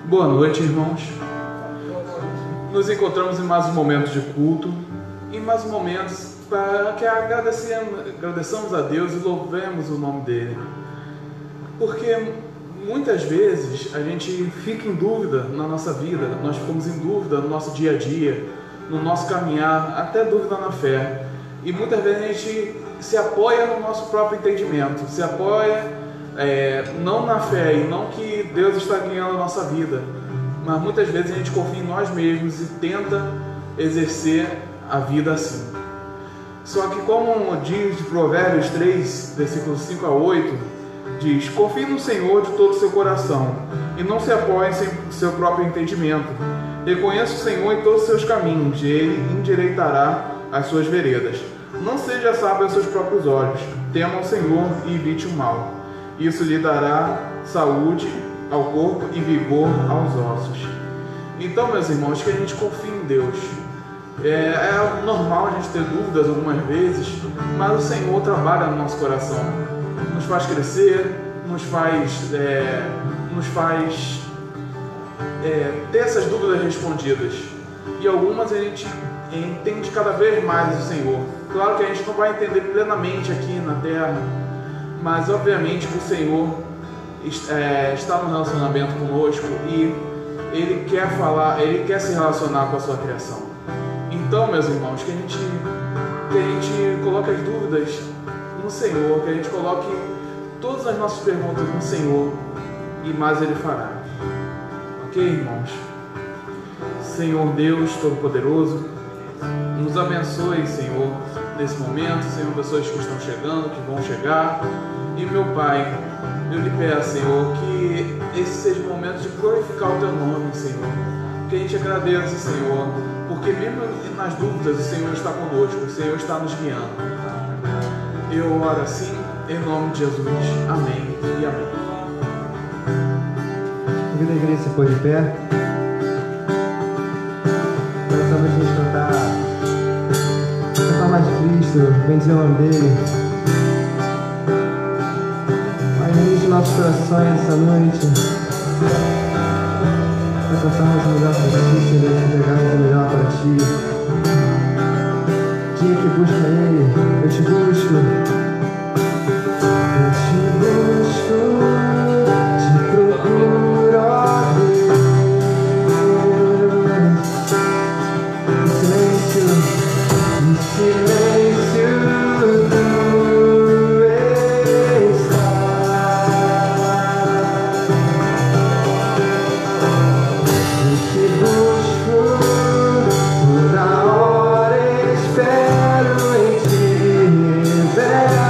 Boa noite, irmãos. Nos encontramos em mais um momento de culto, em mais um momento para que agradeçamos a Deus e louvemos o nome dele. Porque muitas vezes a gente fica em dúvida na nossa vida, nós ficamos em dúvida no nosso dia a dia, no nosso caminhar, até dúvida na fé. E muitas vezes a gente se apoia no nosso próprio entendimento, se apoia não na fé e não que Deus está guiando a nossa vida, mas muitas vezes a gente confia em nós mesmos e tenta exercer a vida assim. Só que, como diz Provérbios 3, versículos 5 a 8, diz: confie no Senhor de todo o seu coração e não se apoie em seu próprio entendimento. Reconheça o Senhor em todos os seus caminhos e Ele endireitará as suas veredas. Não seja sábio aos seus próprios olhos. Tema o Senhor e evite o mal. Isso lhe dará saúde ao corpo e vigor aos ossos. Então, meus irmãos, que a gente confie em Deus. É normal a gente ter dúvidas algumas vezes, mas o Senhor trabalha no nosso coração. Nos faz crescer, nos faz ter essas dúvidas respondidas. E algumas a gente entende cada vez mais o Senhor. Claro que a gente não vai entender plenamente aqui na terra, mas obviamente que o Senhor está no relacionamento conosco e Ele quer falar, Ele quer se relacionar com a sua criação. Então, meus irmãos, que a gente coloque as dúvidas no Senhor, que a gente coloque todas as nossas perguntas no Senhor e mais Ele fará. Ok, irmãos? Senhor Deus Todo-Poderoso, nos abençoe, Senhor, nesse momento. Senhor, pessoas que estão chegando, que vão chegar. E, meu Pai, eu lhe peço, Senhor, que esse seja um momento de glorificar o Teu nome, Senhor. Que a gente agradeça, Senhor, porque mesmo nas dúvidas o Senhor está conosco, o Senhor está nos guiando. Eu oro assim, em nome de Jesus. Amém e amém. Convido a igreja a se pôr de pé. Agora só pra gente cantar mais Cristo, bendizer o nome dele. Pai, enche nossos corações essa noite. Para cantarmos o melhor para ti, Senhor, e entregarmos o melhor para ti. Quem é que busca Ele? Eu te busco. Eu te busco, te procuro, ó Deus. Em silêncio, tu estás.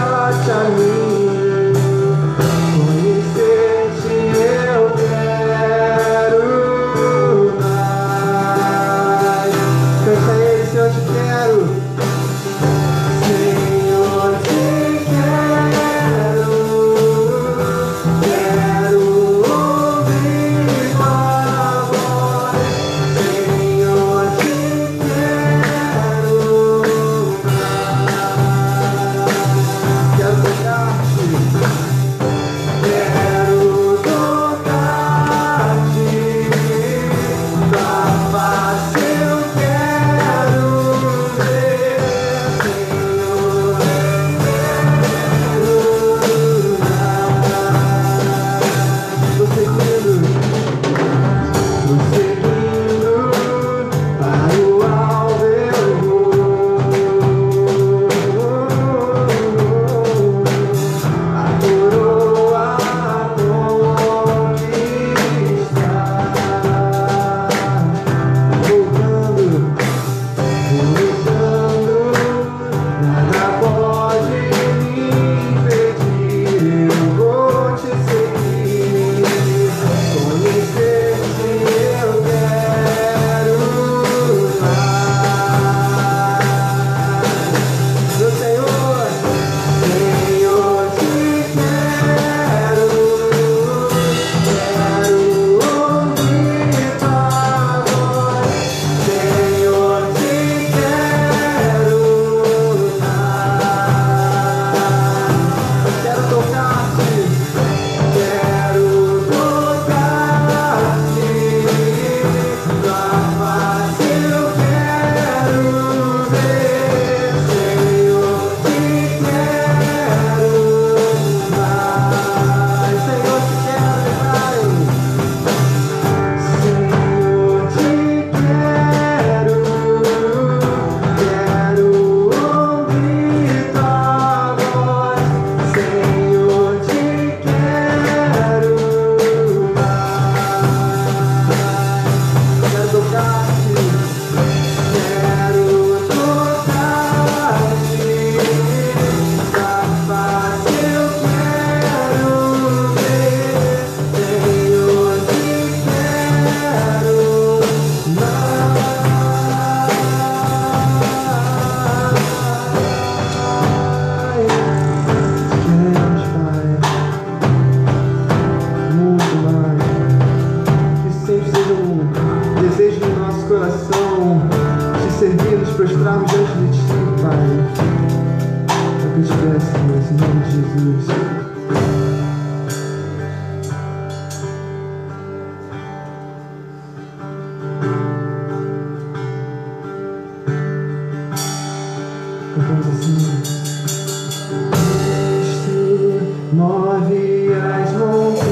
move as montanhas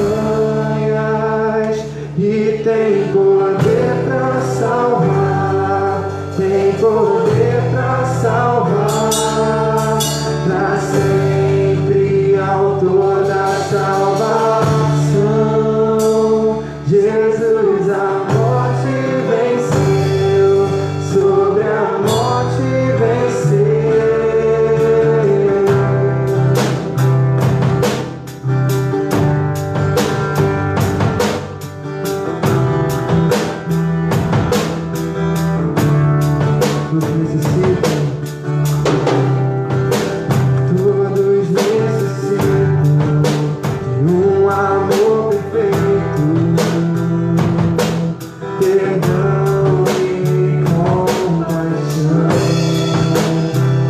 e tem poder pra salvar, tem poder pra salvar, pra sempre autor da salvação. Jesus a morte venceu, sobre a morte venceu. Todos necessitam de um amor perfeito, perdão e compaixão.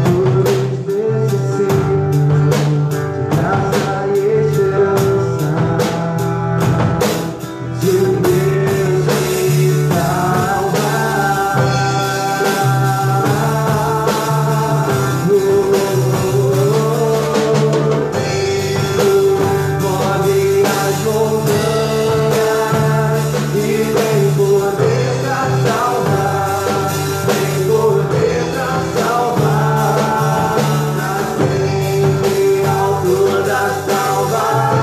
Todos necessitam de graça e esperança, de um Deus que salva. Move as montanhas e tem poder pra salvar, tem poder pra salvar, pra sempre autor da salvação.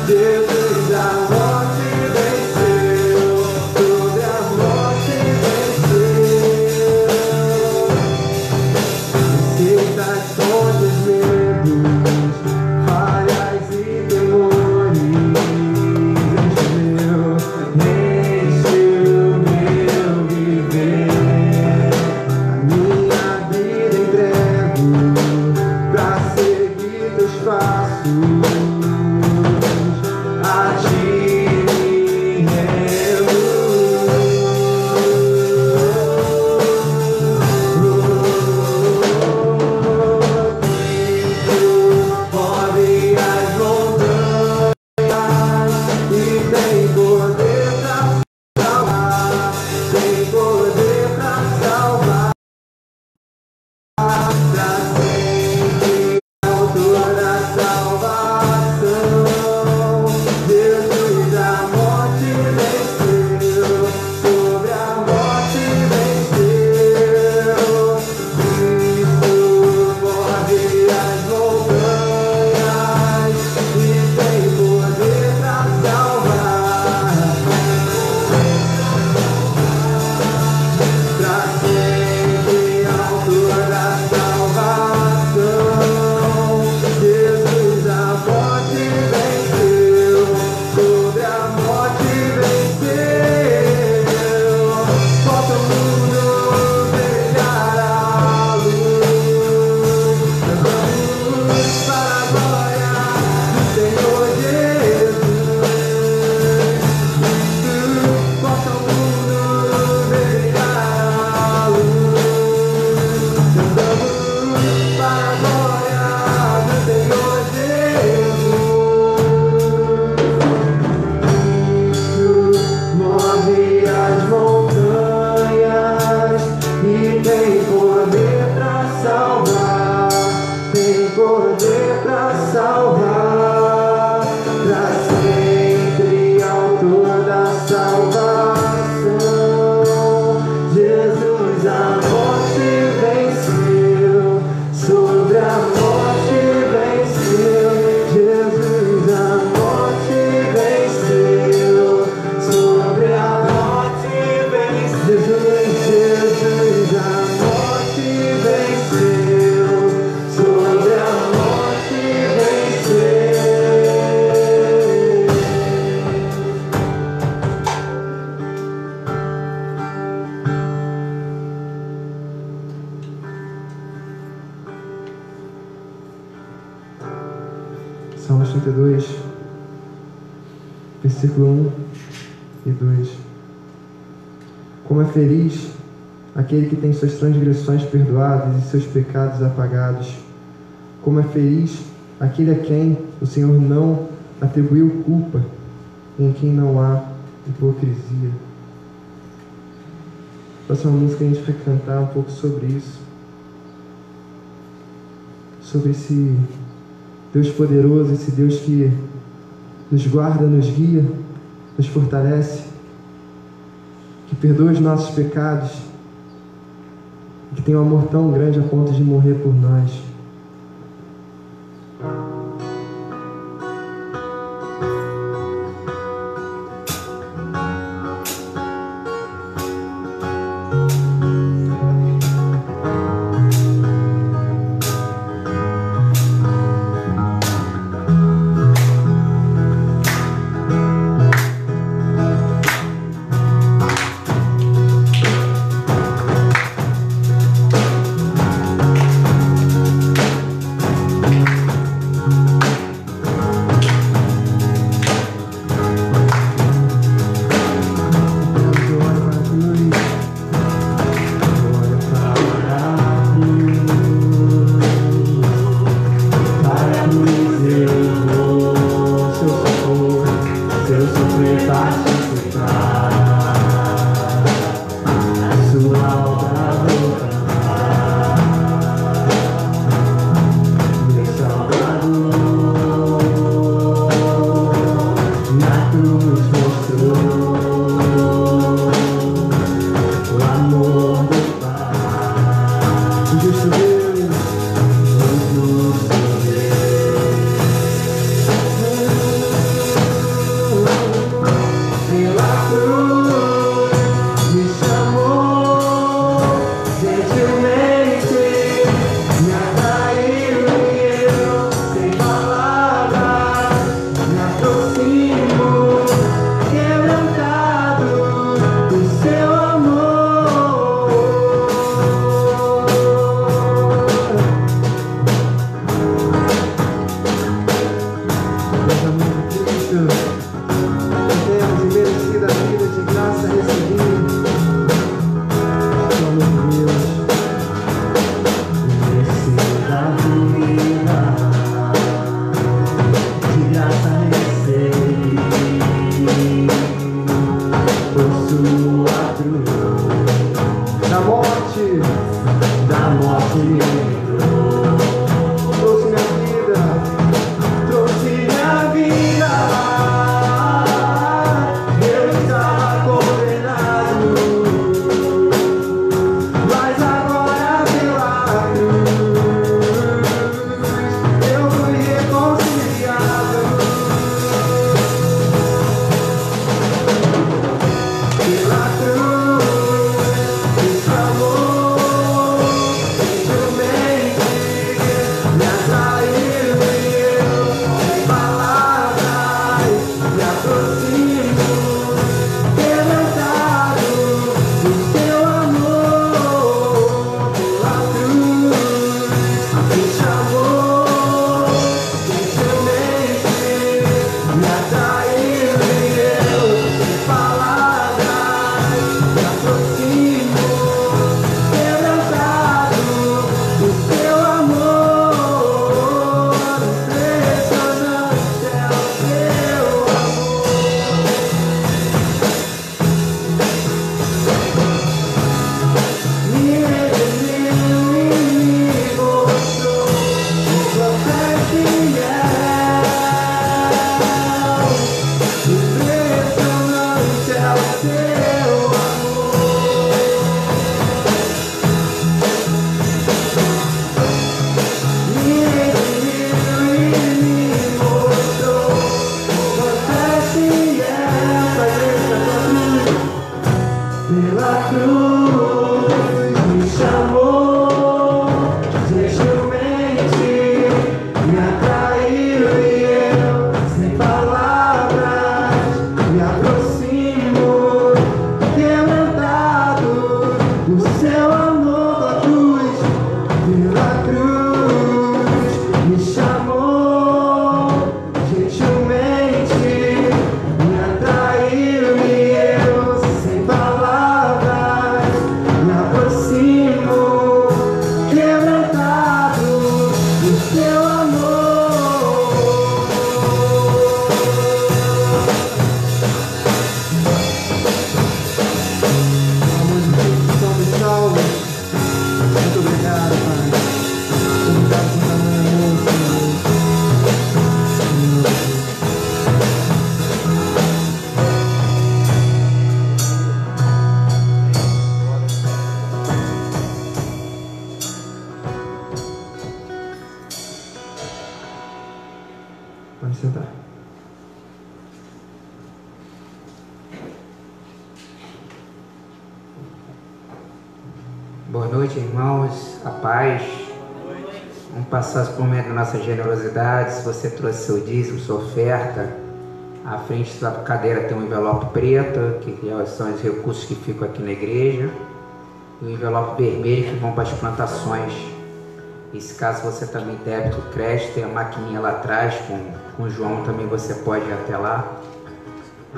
Jesus a morte venceu, sobre a morte venceu. Receitas contra os medos, falhas e temores, enche o meu viver. A minha vida entrego pra seguir teus passos, a ti me rendo. Move as montanhas e tem poder pra salvar, tem poder pra salvar, pra sempre autor da salvação. Jesus a morte venceu, sobre a morte venceu. Cristo move as montanhas e tem poder pra salvar, pra sempre autor da salvação. Jesus a morte venceu, sobre a morte venceu. Volta o mundo brilhar a luz, cantamos para a glória do Senhor Jesus. Volta o mundo brilhar a luz, cantamos para a glória do Senhor Jesus. Move as montanhas e tem poder pra salvar, tem poder pra salvar, pra sempre autor da salvação. Jesus a morte venceu, sobre a morte venceu. Jesus a morte venceu, sobre a morte venceu. Jesus a morte venceu, sobre a morte venceu. Salmos 32, versículo 1 e 2. Como é feliz aquele que tem suas transgressões perdoadas e seus pecados apagados. Como é feliz aquele a quem o Senhor não atribuiu culpa, em quem não há hipocrisia. Próxima música a gente vai cantar um pouco sobre isso, sobre esse Deus poderoso, esse Deus que nos guarda, nos guia, nos fortalece, que perdoa os nossos pecados, que tem um amor tão grande a ponto de morrer por nós. Pode sentar. Boa noite, irmãos. A paz. Vamos passar por meio da nossa generosidade. Se você trouxe seu dízimo, sua oferta, à frente da cadeira tem um envelope preto, que são os recursos que ficam aqui na igreja, e o envelope vermelho que vão para as plantações. E se caso você também débito, crédito, tem a maquininha lá atrás com o João, também você pode ir até lá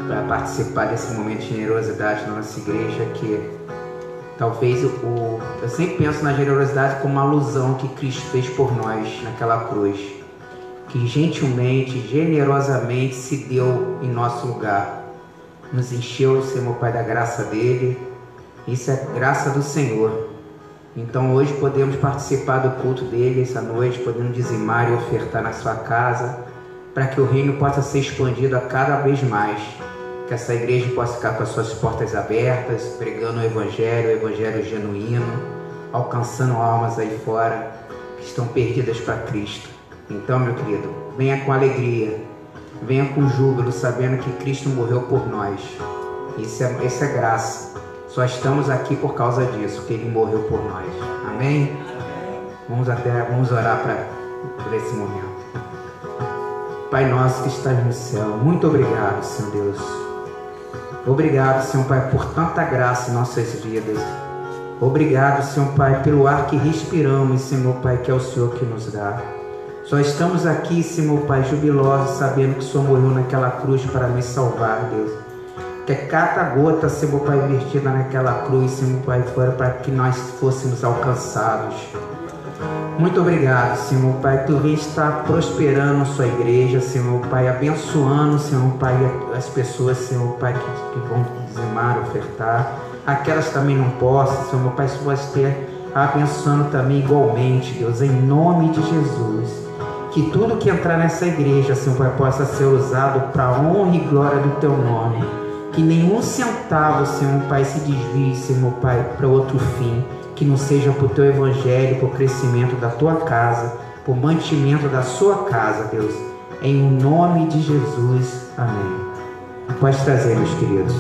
para participar desse momento de generosidade na nossa igreja, que talvez eu sempre penso na generosidade como uma alusão que Cristo fez por nós naquela cruz, que gentilmente, generosamente se deu em nosso lugar, nos encheu, Senhor meu Pai, da graça dele. Isso é graça do Senhor. Então hoje podemos participar do culto dele essa noite, podemos dizimar e ofertar na sua casa, para que o reino possa ser expandido a cada vez mais, que essa igreja possa ficar com as suas portas abertas, pregando o evangelho genuíno, alcançando almas aí fora que estão perdidas para Cristo. Então, meu querido, venha com alegria, venha com júbilo, sabendo que Cristo morreu por nós. Isso é graça. Só estamos aqui por causa disso, que Ele morreu por nós. Amém? Vamos orar por esse momento. Pai nosso que estás no céu, muito obrigado, Senhor Deus. Obrigado, Senhor Pai, por tanta graça em nossas vidas. Obrigado, Senhor Pai, pelo ar que respiramos, Senhor Pai, que é o Senhor que nos dá. Só estamos aqui, Senhor Pai, jubilosos, sabendo que o Senhor morreu naquela cruz para nos salvar, Deus. Que cada gota, Senhor Pai, vertida naquela cruz, Senhor Pai, fora para que nós fôssemos alcançados. Muito obrigado, Senhor Pai, Tu vem estar prosperando a sua igreja, Senhor Pai, abençoando, Senhor Pai, as pessoas, Senhor Pai, que vão dizimar, ofertar, aquelas que também não possam, Senhor Pai, se você ter abençoando também igualmente, Deus, em nome de Jesus. Que tudo que entrar nessa igreja, Senhor Pai, possa ser usado para a honra e glória do Teu nome. Que nenhum centavo, Senhor Pai, se desvie, Senhor Pai, para outro fim. Que não seja para o Teu evangelho, para o crescimento da Tua casa, para o mantimento da sua casa, Deus. Em nome de Jesus. Amém. Pode trazer, meus queridos.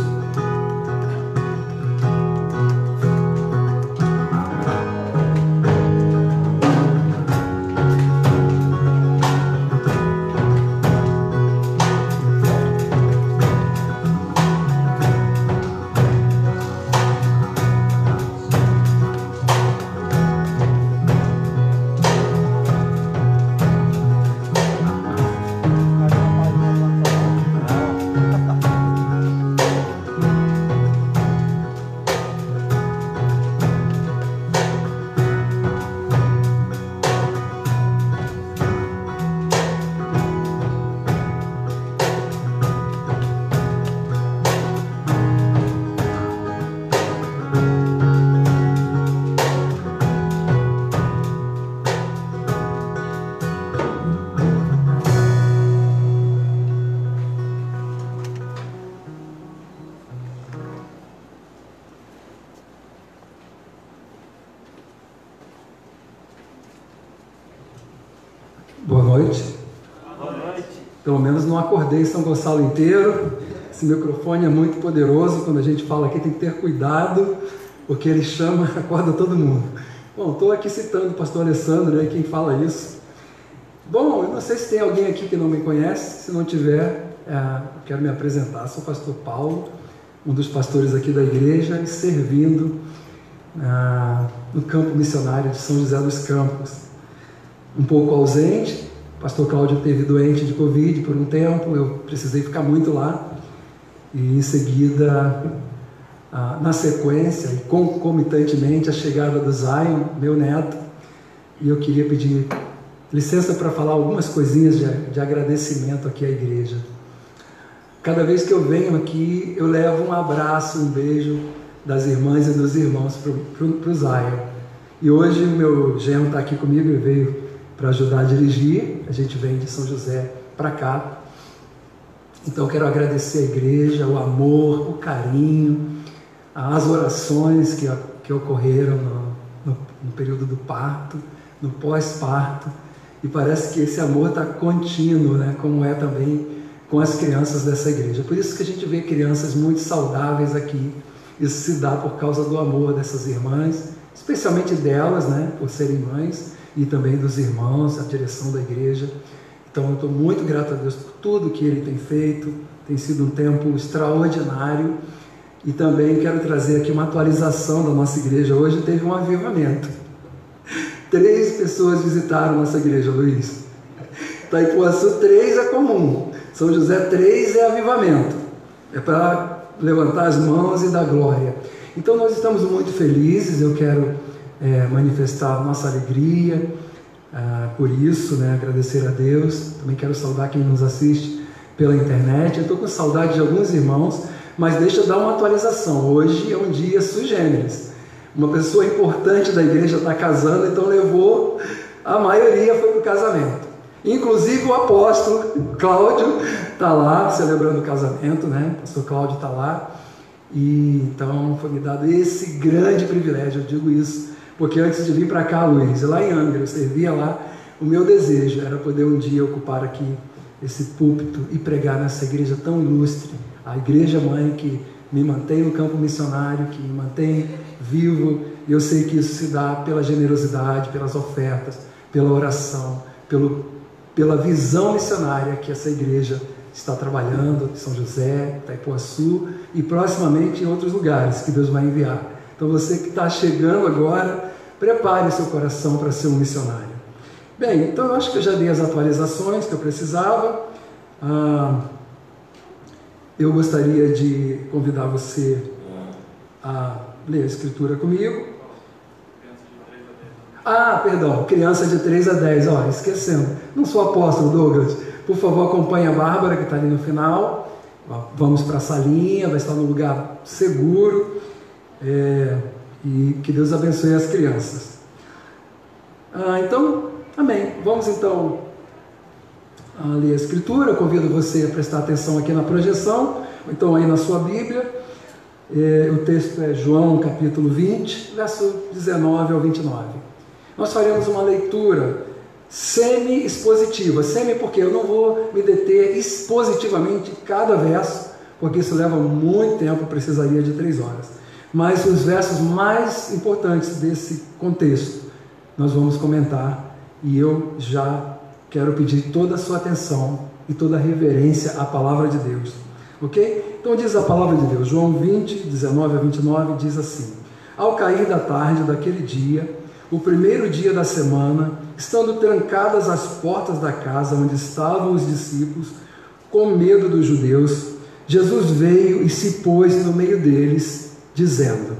Boa noite. Boa noite. Pelo menos não acordei São Gonçalo inteiro. Esse microfone é muito poderoso. Quando a gente fala aqui tem que ter cuidado, porque ele chama, acorda todo mundo. Bom, estou aqui citando o pastor Alessandro, né, quem fala isso. Bom, eu não sei se tem alguém aqui que não me conhece. Se não tiver, quero me apresentar. Sou o pastor Paulo, um dos pastores aqui da igreja, e servindo no campo missionário de São José dos Campos. Um pouco ausente, o pastor Cláudio esteve doente de Covid por um tempo, eu precisei ficar muito lá, e em seguida, na sequência, e concomitantemente, a chegada do Zion, meu neto, e eu queria pedir licença para falar algumas coisinhas de agradecimento aqui à igreja. Cada vez que eu venho aqui, eu levo um abraço, um beijo das irmãs e dos irmãos para o Zion. E hoje o meu genro está aqui comigo, ele veio para ajudar a dirigir. A gente vem de São José para cá. Então eu quero agradecer a igreja, o amor, o carinho, as orações que ocorreram no período do parto, no pós-parto. e parece que esse amor está contínuo, né? Como é também com as crianças dessa igreja. Por isso que a gente vê crianças muito saudáveis aqui. Isso se dá por causa do amor dessas irmãs, especialmente delas, né? Por serem mães, e também dos irmãos, a direção da igreja. Então eu estou muito grato a Deus por tudo que Ele tem feito. Tem sido um tempo extraordinário. E também quero trazer aqui uma atualização da nossa igreja. Hoje teve um avivamento. 3 pessoas visitaram nossa igreja, Luiz. Itaipuaçu 3 é comum. São José 3 é avivamento. É para levantar as mãos e dar glória. Então nós estamos muito felizes. Eu quero manifestar nossa alegria por isso, né? Agradecer a Deus. Também quero saudar quem nos assiste pela internet. Eu estou com saudade de alguns irmãos, mas deixa eu dar uma atualização. Hoje é um dia sui generis. Uma pessoa importante da igreja está casando, então levou, a maioria foi para o casamento. Inclusive o apóstolo Cláudio está lá celebrando o casamento, né? O pastor Cláudio está lá. E então foi me dado esse grande privilégio, eu digo isso, porque antes de vir para cá, Luiz, lá em Angra, eu servia lá, o meu desejo era poder um dia ocupar aqui esse púlpito e pregar nessa igreja tão ilustre, a igreja mãe que me mantém no campo missionário, que me mantém vivo, e eu sei que isso se dá pela generosidade, pelas ofertas, pela oração, pela visão missionária que essa igreja está trabalhando, em São José, Itaipuaçu e proximamente em outros lugares que Deus vai enviar. Então você que está chegando agora, prepare seu coração para ser um missionário. Bem, então eu acho que eu já dei as atualizações que eu precisava. Eu gostaria de convidar você a ler a escritura comigo. Perdão, criança de 3 a 10, esquecendo. Não sou apóstolo, Douglas. Por favor, acompanhe a Bárbara que está ali no final. Vamos para a salinha, vai estar num lugar seguro. E que Deus abençoe as crianças. Então, amém. Vamos então ler a escritura. Eu convido você a prestar atenção aqui na projeção, ou então aí na sua Bíblia. O texto é João capítulo 20, verso 19 ao 29. Nós faremos uma leitura semi-expositiva. Semi porque eu não vou me deter expositivamente cada verso, porque isso leva muito tempo, precisaria de 3 horas. Mas os versos mais importantes desse contexto nós vamos comentar, e eu já quero pedir toda a sua atenção e toda a reverência à palavra de Deus. Ok? Então diz a palavra de Deus, João 20, 19 a 29, diz assim: Ao cair da tarde daquele dia, o primeiro dia da semana, estando trancadas as portas da casa onde estavam os discípulos, com medo dos judeus, Jesus veio e se pôs no meio deles, dizendo: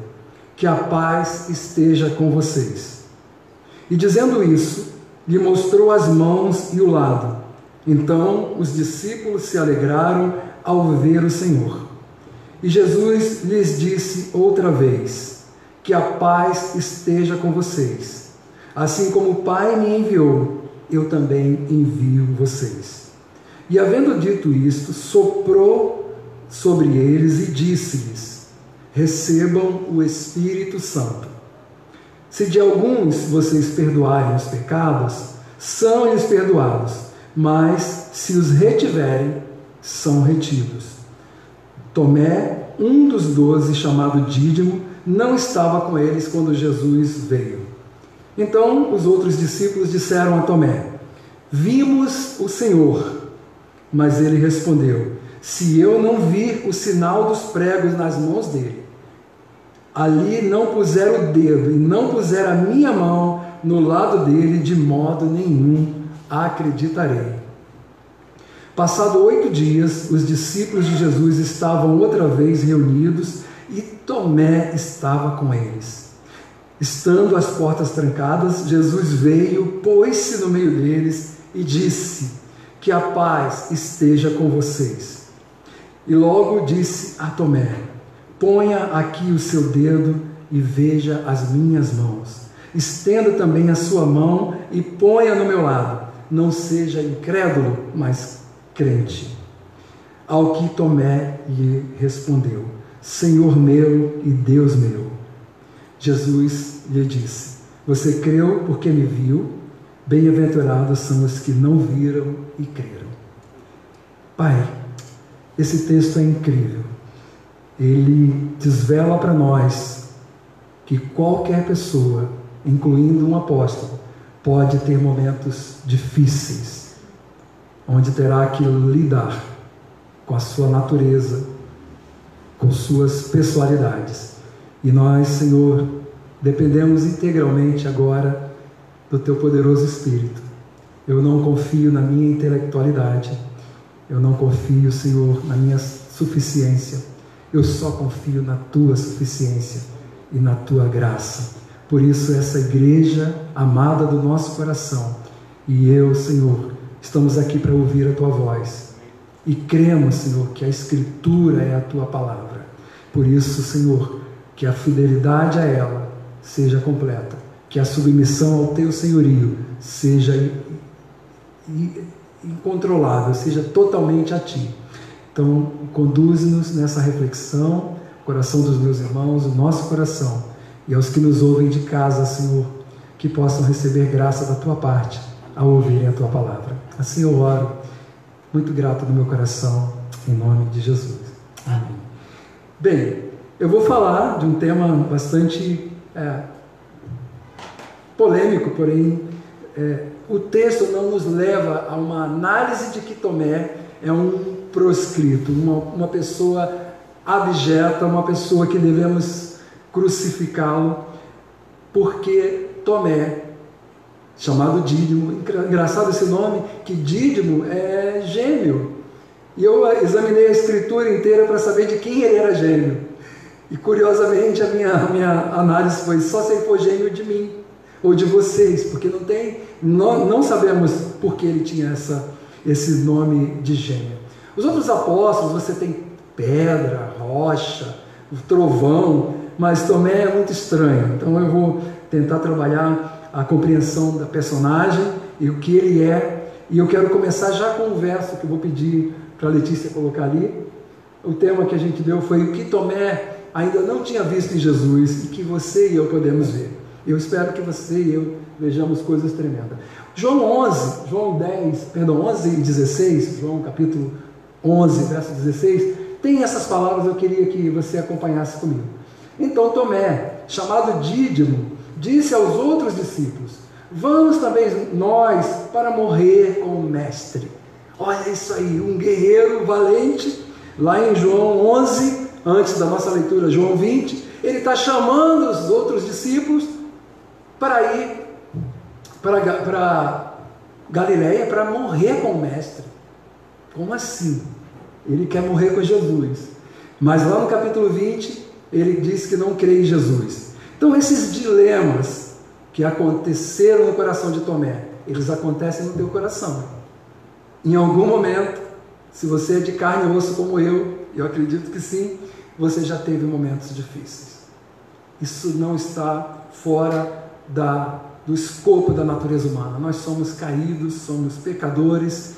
Que a paz esteja com vocês. E dizendo isso, lhe mostrou as mãos e o lado. Então os discípulos se alegraram ao ver o Senhor. E Jesus lhes disse outra vez: Que a paz esteja com vocês. Assim como o Pai me enviou, eu também envio vocês. E havendo dito isto, soprou sobre eles e disse-lhes: Recebam o Espírito Santo. Se de alguns vocês perdoarem os pecados, são-lhes perdoados, mas se os retiverem, são retidos. Tomé, um dos 12, chamado Dídimo, não estava com eles quando Jesus veio. Então os outros discípulos disseram a Tomé: Vimos o Senhor. Mas ele respondeu: Se eu não vir o sinal dos pregos nas mãos dele, ali não puser o dedo e não puser a minha mão no lado dele, de modo nenhum acreditarei. Passado 8 dias, os discípulos de Jesus estavam outra vez reunidos e Tomé estava com eles. Estando as portas trancadas, Jesus veio, pôs-se no meio deles e disse: Que a paz esteja com vocês. E logo disse a Tomé: Ponha aqui o seu dedo e veja as minhas mãos. Estenda também a sua mão e ponha no meu lado. Não seja incrédulo, mas crente. Ao que Tomé lhe respondeu: Senhor meu e Deus meu. Jesus lhe disse: Você creu porque me viu? Bem-aventurados são os que não viram e creram. Pai, esse texto é incrível. Ele desvela para nós que qualquer pessoa, incluindo um apóstolo, pode ter momentos difíceis, onde terá que lidar com a sua natureza, com suas pessoalidades. E nós, Senhor, dependemos integralmente agora do Teu poderoso Espírito. Eu não confio na minha intelectualidade, eu não confio, Senhor, na minha suficiência, eu só confio na Tua suficiência e na Tua graça. Por isso, essa igreja amada do nosso coração e eu, Senhor, estamos aqui para ouvir a Tua voz e cremos, Senhor, que a Escritura é a Tua palavra. Por isso, Senhor, que a fidelidade a ela seja completa, que a submissão ao Teu senhorio seja incontrolável, seja totalmente a Ti. Então, conduz-nos nessa reflexão, o coração dos meus irmãos, o nosso coração, e aos que nos ouvem de casa, Senhor, que possam receber graça da Tua parte ao ouvirem a Tua palavra. Assim eu oro, muito grato no meu coração, em nome de Jesus. Amém. Bem, eu vou falar de um tema bastante polêmico, porém, o texto não nos leva a uma análise de que Tomé é um proscrito, uma pessoa abjeta, uma pessoa que devemos crucificá-lo, porque Tomé, chamado Dídimo, engraçado esse nome, que Dídimo é gêmeo, e eu examinei a escritura inteira para saber de quem ele era gêmeo, e curiosamente a minha análise foi: só se ele for gêmeo de mim, ou de vocês, porque não sabemos por que ele tinha esse nome de gêmeo. Os outros apóstolos, você tem pedra, rocha, trovão, mas Tomé é muito estranho. Então eu vou tentar trabalhar a compreensão da personagem e o que ele é, e eu quero começar já com um verso que eu vou pedir para a Letícia colocar ali. O tema que a gente deu foi o que Tomé ainda não tinha visto em Jesus e que você e eu podemos ver. Eu espero que você e eu vejamos coisas tremendas. João 11 e 16, João capítulo 11, verso 16, tem essas palavras, eu queria que você acompanhasse comigo. Então Tomé, chamado Dídimo, disse aos outros discípulos: vamos também nós para morrer com o Mestre. Olha isso aí, um guerreiro valente, lá em João 11, antes da nossa leitura, João 20, ele está chamando os outros discípulos para ir para Galileia para morrer com o Mestre. Como assim? Ele quer morrer com Jesus. Mas lá no capítulo 20, ele diz que não crê em Jesus. Então esses dilemas que aconteceram no coração de Tomé, eles acontecem no teu coração. Em algum momento, se você é de carne e osso como eu acredito que sim, você já teve momentos difíceis. Isso não está fora do escopo da natureza humana. Nós somos caídos, somos pecadores.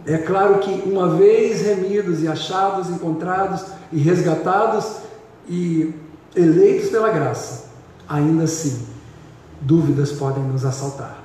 É claro que uma vez remidos e achados, encontrados e resgatados e eleitos pela graça, ainda assim, dúvidas podem nos assaltar.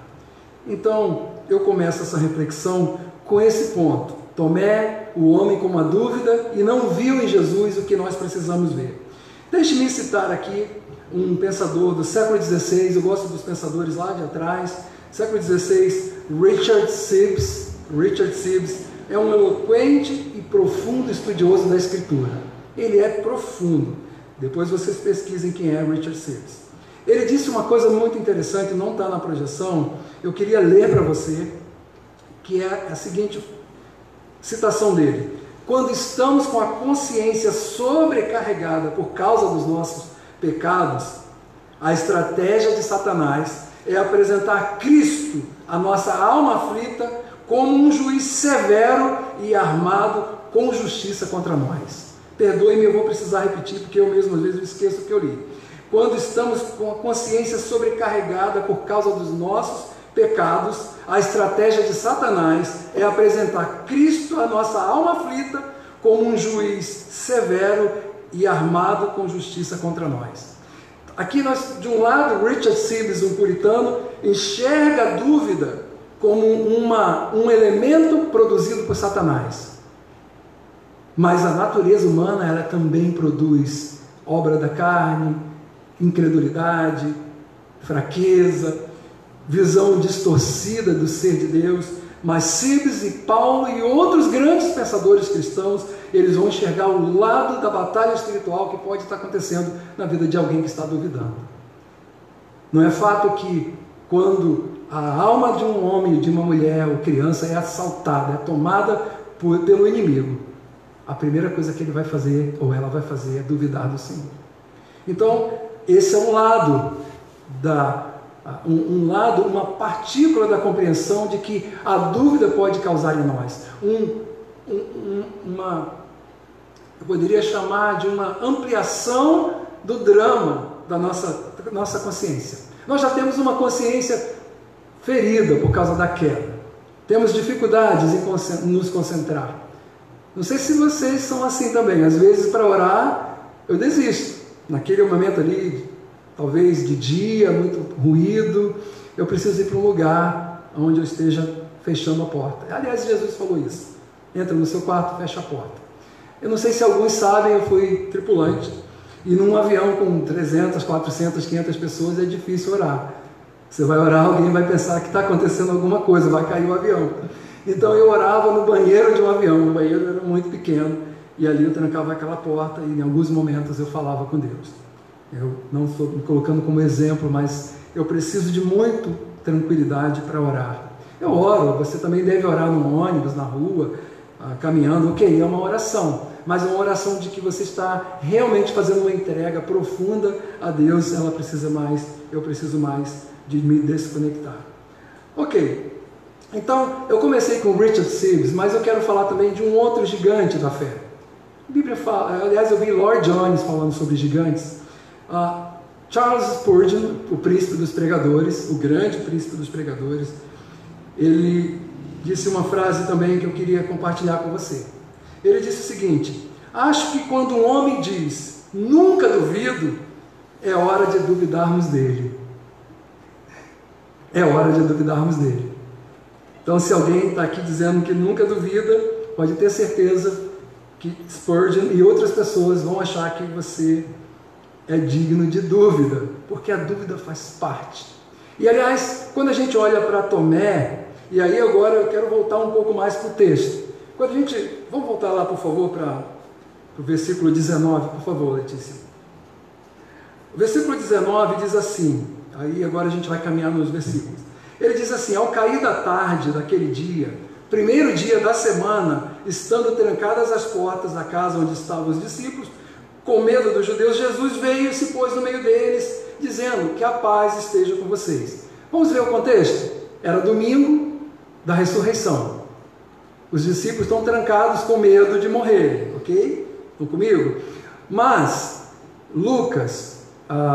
Então, eu começo essa reflexão com esse ponto. Tomé, o homem com uma dúvida e não viu em Jesus o que nós precisamos ver. Deixe-me citar aqui um pensador do século XVI, eu gosto dos pensadores lá de atrás, século XVI, Richard Sibbes. Richard Sibbes é um eloquente e profundo estudioso da Escritura. Ele é profundo. Depois vocês pesquisem quem é Richard Sibbes. Ele disse uma coisa muito interessante, não está na projeção, eu queria ler para você, que é a seguinte citação dele: quando estamos com a consciência sobrecarregada por causa dos nossos pecados, a estratégia de Satanás é apresentar Cristo, a nossa alma aflita, como um juiz severo e armado com justiça contra nós. Perdoe-me, eu vou precisar repetir, porque eu mesmo às vezes esqueço o que eu li. Quando estamos com a consciência sobrecarregada por causa dos nossos pecados, a estratégia de Satanás é apresentar Cristo, a nossa alma aflita, como um juiz severo e armado com justiça contra nós. Aqui nós, de um lado, Richard Sibbes, um puritano, enxerga a dúvida como um elemento produzido por Satanás. Mas a natureza humana, ela também produz obra da carne, incredulidade, fraqueza, visão distorcida do ser de Deus. Mas Sibbes e Paulo e outros grandes pensadores cristãos, eles vão enxergar o lado da batalha espiritual que pode estar acontecendo na vida de alguém que está duvidando. Não é fato que quando a alma de um homem, de uma mulher ou criança é assaltada, é tomada pelo inimigo, a primeira coisa que ele vai fazer, ou ela vai fazer, é duvidar do Senhor. Então, esse é um lado uma partícula da compreensão de que a dúvida pode causar em nós eu poderia chamar de uma ampliação do drama da nossa consciência. Nós já temos uma consciência ferida por causa da queda. Temos dificuldades em nos concentrar. Não sei se vocês são assim também. Às vezes, para orar, eu desisto. Naquele momento ali, talvez de dia, muito ruído, eu preciso ir para um lugar onde eu esteja fechando a porta. Aliás, Jesus falou isso. Entra no seu quarto, fecha a porta. Eu não sei se alguns sabem, eu fui tripulante. E num avião com 300, 400, 500 pessoas é difícil orar. Você vai orar, alguém vai pensar que está acontecendo alguma coisa, vai cair o avião. Então eu orava no banheiro de um avião, o banheiro era muito pequeno, e ali eu trancava aquela porta e em alguns momentos eu falava com Deus. Eu não estou me colocando como exemplo, mas eu preciso de muita tranquilidade para orar. Eu oro, você também deve orar no ônibus, na rua, caminhando, ok, é uma oração, mas é uma oração de que você está realmente fazendo uma entrega profunda a Deus. Ela precisa mais, eu preciso mais de me desconectar. Ok, então eu comecei com Richard Sibbes, mas eu quero falar também de um outro gigante da fé. A Bíblia fala, aliás, eu vi Lloyd Jones falando sobre gigantes. Charles Spurgeon, o príncipe dos pregadores, o grande príncipe dos pregadores, ele disse uma frase também que eu queria compartilhar com você. Ele disse o seguinte: acho que quando um homem diz nunca duvido, é hora de duvidarmos dele. É hora de duvidarmos dele. Então, se alguém está aqui dizendo que nunca duvida, pode ter certeza que Spurgeon e outras pessoas vão achar que você é digno de dúvida, porque a dúvida faz parte. E aliás, quando a gente olha para Tomé, e aí agora eu quero voltar um pouco mais para o texto. Vamos voltar lá, por favor, para o versículo 19, por favor, Letícia. O versículo 19 diz assim, aí agora a gente vai caminhar nos versículos. Ele diz assim: ao cair da tarde daquele dia, primeiro dia da semana, estando trancadas as portas da casa onde estavam os discípulos, com medo dos judeus, Jesus veio e se pôs no meio deles, dizendo que a paz esteja com vocês. Vamos ver o contexto? Era domingo da ressurreição. Os discípulos estão trancados com medo de morrer, ok? Estão comigo? Mas Lucas,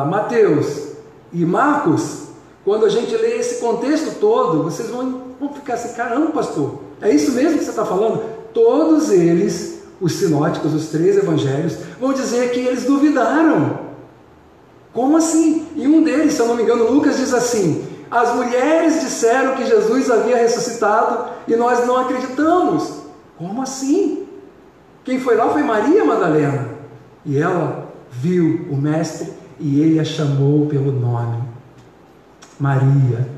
Mateus e Marcos, quando a gente lê esse contexto todo, vocês vão ficar assim: caramba, pastor, é isso mesmo que você está falando? Todos eles, os sinóticos, os 3 evangelhos, vão dizer que eles duvidaram. Como assim? E um deles, se eu não me engano, Lucas diz assim: as mulheres disseram que Jesus havia ressuscitado e nós não acreditamos. Como assim? Quem foi lá foi Maria Madalena. E ela viu o mestre e ele a chamou pelo nome. Maria,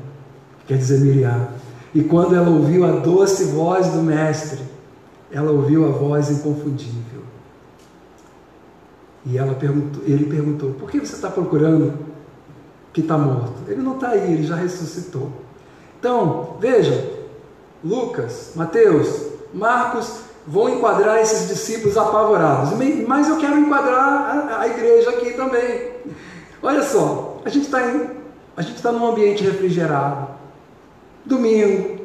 quer dizer Miriam. E quando ela ouviu a doce voz do mestre, ela ouviu a voz inconfundível. E ele perguntou: por que você está procurando que está morto? Ele não está aí, ele já ressuscitou. Então, vejam, Lucas, Mateus, Marcos vão enquadrar esses discípulos apavorados, mas eu quero enquadrar a igreja aqui também. Olha só, a gente está num ambiente refrigerado, domingo,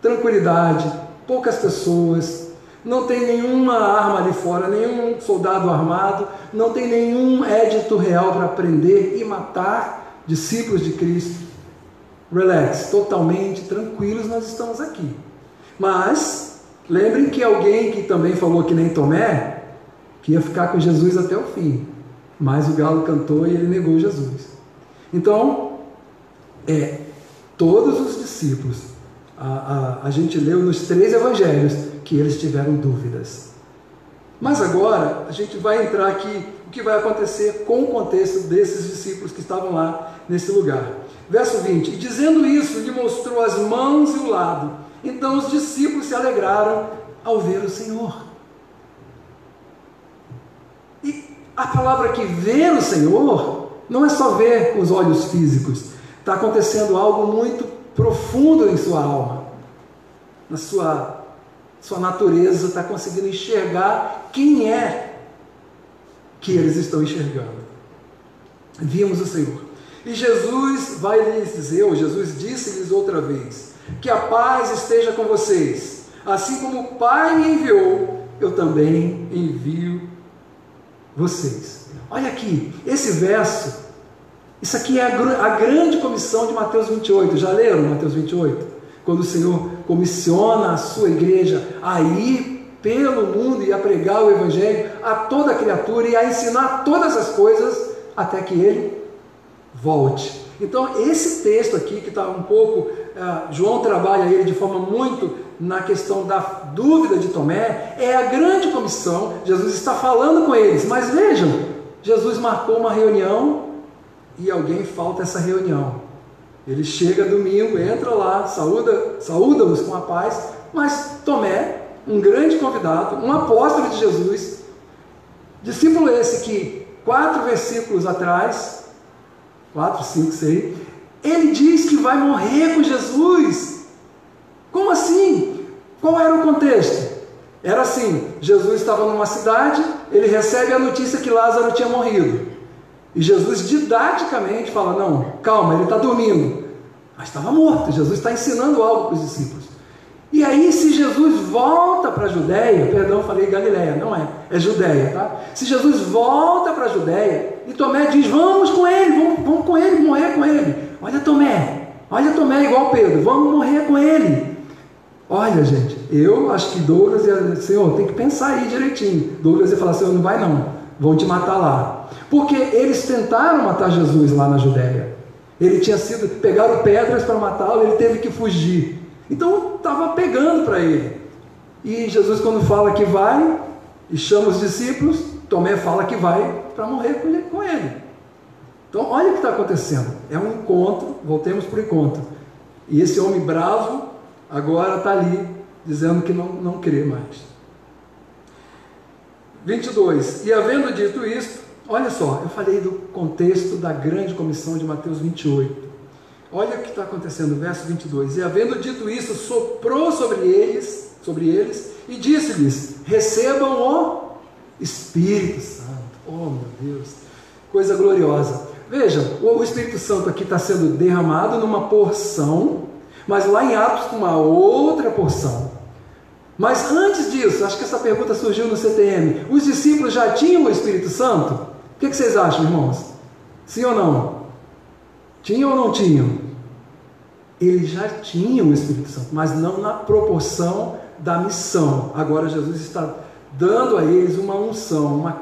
tranquilidade, poucas pessoas, não tem nenhuma arma ali fora, nenhum soldado armado, não tem nenhum édito real para prender e matar discípulos de Cristo. Relax, totalmente tranquilos nós estamos aqui. Mas lembrem que alguém que também falou que nem Tomé, que ia ficar com Jesus até o fim, mas o galo cantou e ele negou Jesus. Então, todos os discípulos, a gente leu nos 3 evangelhos que eles tiveram dúvidas. Mas agora a gente vai entrar aqui, o que vai acontecer com o contexto desses discípulos que estavam lá nesse lugar. Verso 20, e dizendo isso, lhe mostrou as mãos e o lado. Então os discípulos se alegraram ao ver o Senhor. E a palavra que ver o Senhor não é só ver com os olhos físicos. Está acontecendo algo muito profundo em sua alma, na sua natureza, está conseguindo enxergar quem é que eles estão enxergando. Vimos o Senhor. E Jesus vai lhes dizer, ou Jesus disse-lhes outra vez, que a paz esteja com vocês. Assim como o Pai me enviou, eu também envio vocês. Olha aqui, esse verso, isso aqui é a grande comissão de Mateus 28. Já leram Mateus 28? Quando o Senhor comissiona a sua igreja a ir pelo mundo e a pregar o Evangelho a toda criatura e a ensinar todas as coisas até que Ele volte. Então esse texto aqui que está um pouco, João trabalha ele de forma muito na questão da dúvida de Tomé, é a grande comissão. Jesus está falando com eles, mas vejam, Jesus marcou uma reunião e alguém falta essa reunião. Ele chega domingo, entra lá, saúda-os com a paz, mas Tomé, um grande convidado, um apóstolo de Jesus, discípulo esse que 4 versículos atrás, 4, 5, 6, ele diz que vai morrer com Jesus. Como assim? Qual era o contexto? Era assim, Jesus estava numa cidade, ele recebe a notícia que Lázaro tinha morrido. E Jesus didaticamente fala, não, calma, ele está dormindo. Mas estava morto, Jesus está ensinando algo para os discípulos. E aí, se Jesus volta para a Judéia, perdão, falei Galileia, não é Judéia, tá? Se Jesus volta para a Judéia, e Tomé diz, vamos com ele, vamos com ele, morrer com ele. Olha Tomé igual Pedro, vamos morrer com ele. Olha, gente, eu acho que Douglas ia, Senhor, tem que pensar aí direitinho. Douglas ia falar, Senhor, não vai não, vão te matar lá. Porque eles tentaram matar Jesus lá na Judéia. Ele tinha pegaram pedras para matá-lo, ele teve que fugir. Então estava pegando para ele. E Jesus, quando fala que vai e chama os discípulos, Tomé fala que vai para morrer com ele. Então olha o que está acontecendo. É um encontro, voltemos para o encontro. E esse homem bravo agora está ali dizendo que não crê mais. 22. E havendo dito isto, olha só, eu falei do contexto da grande comissão de Mateus 28. Olha o que está acontecendo, verso 22. E havendo dito isso, soprou sobre eles e disse-lhes, recebam o Espírito Santo. Oh, meu Deus, coisa gloriosa. Vejam, o Espírito Santo aqui está sendo derramado numa porção, mas lá em Atos uma outra porção. Mas antes disso, acho que essa pergunta surgiu no CTM, os discípulos já tinham o Espírito Santo? O que vocês acham, irmãos? Sim ou não? Tinham ou não tinham? Eles já tinham o Espírito Santo, mas não na proporção da missão. Agora Jesus está dando a eles uma unção,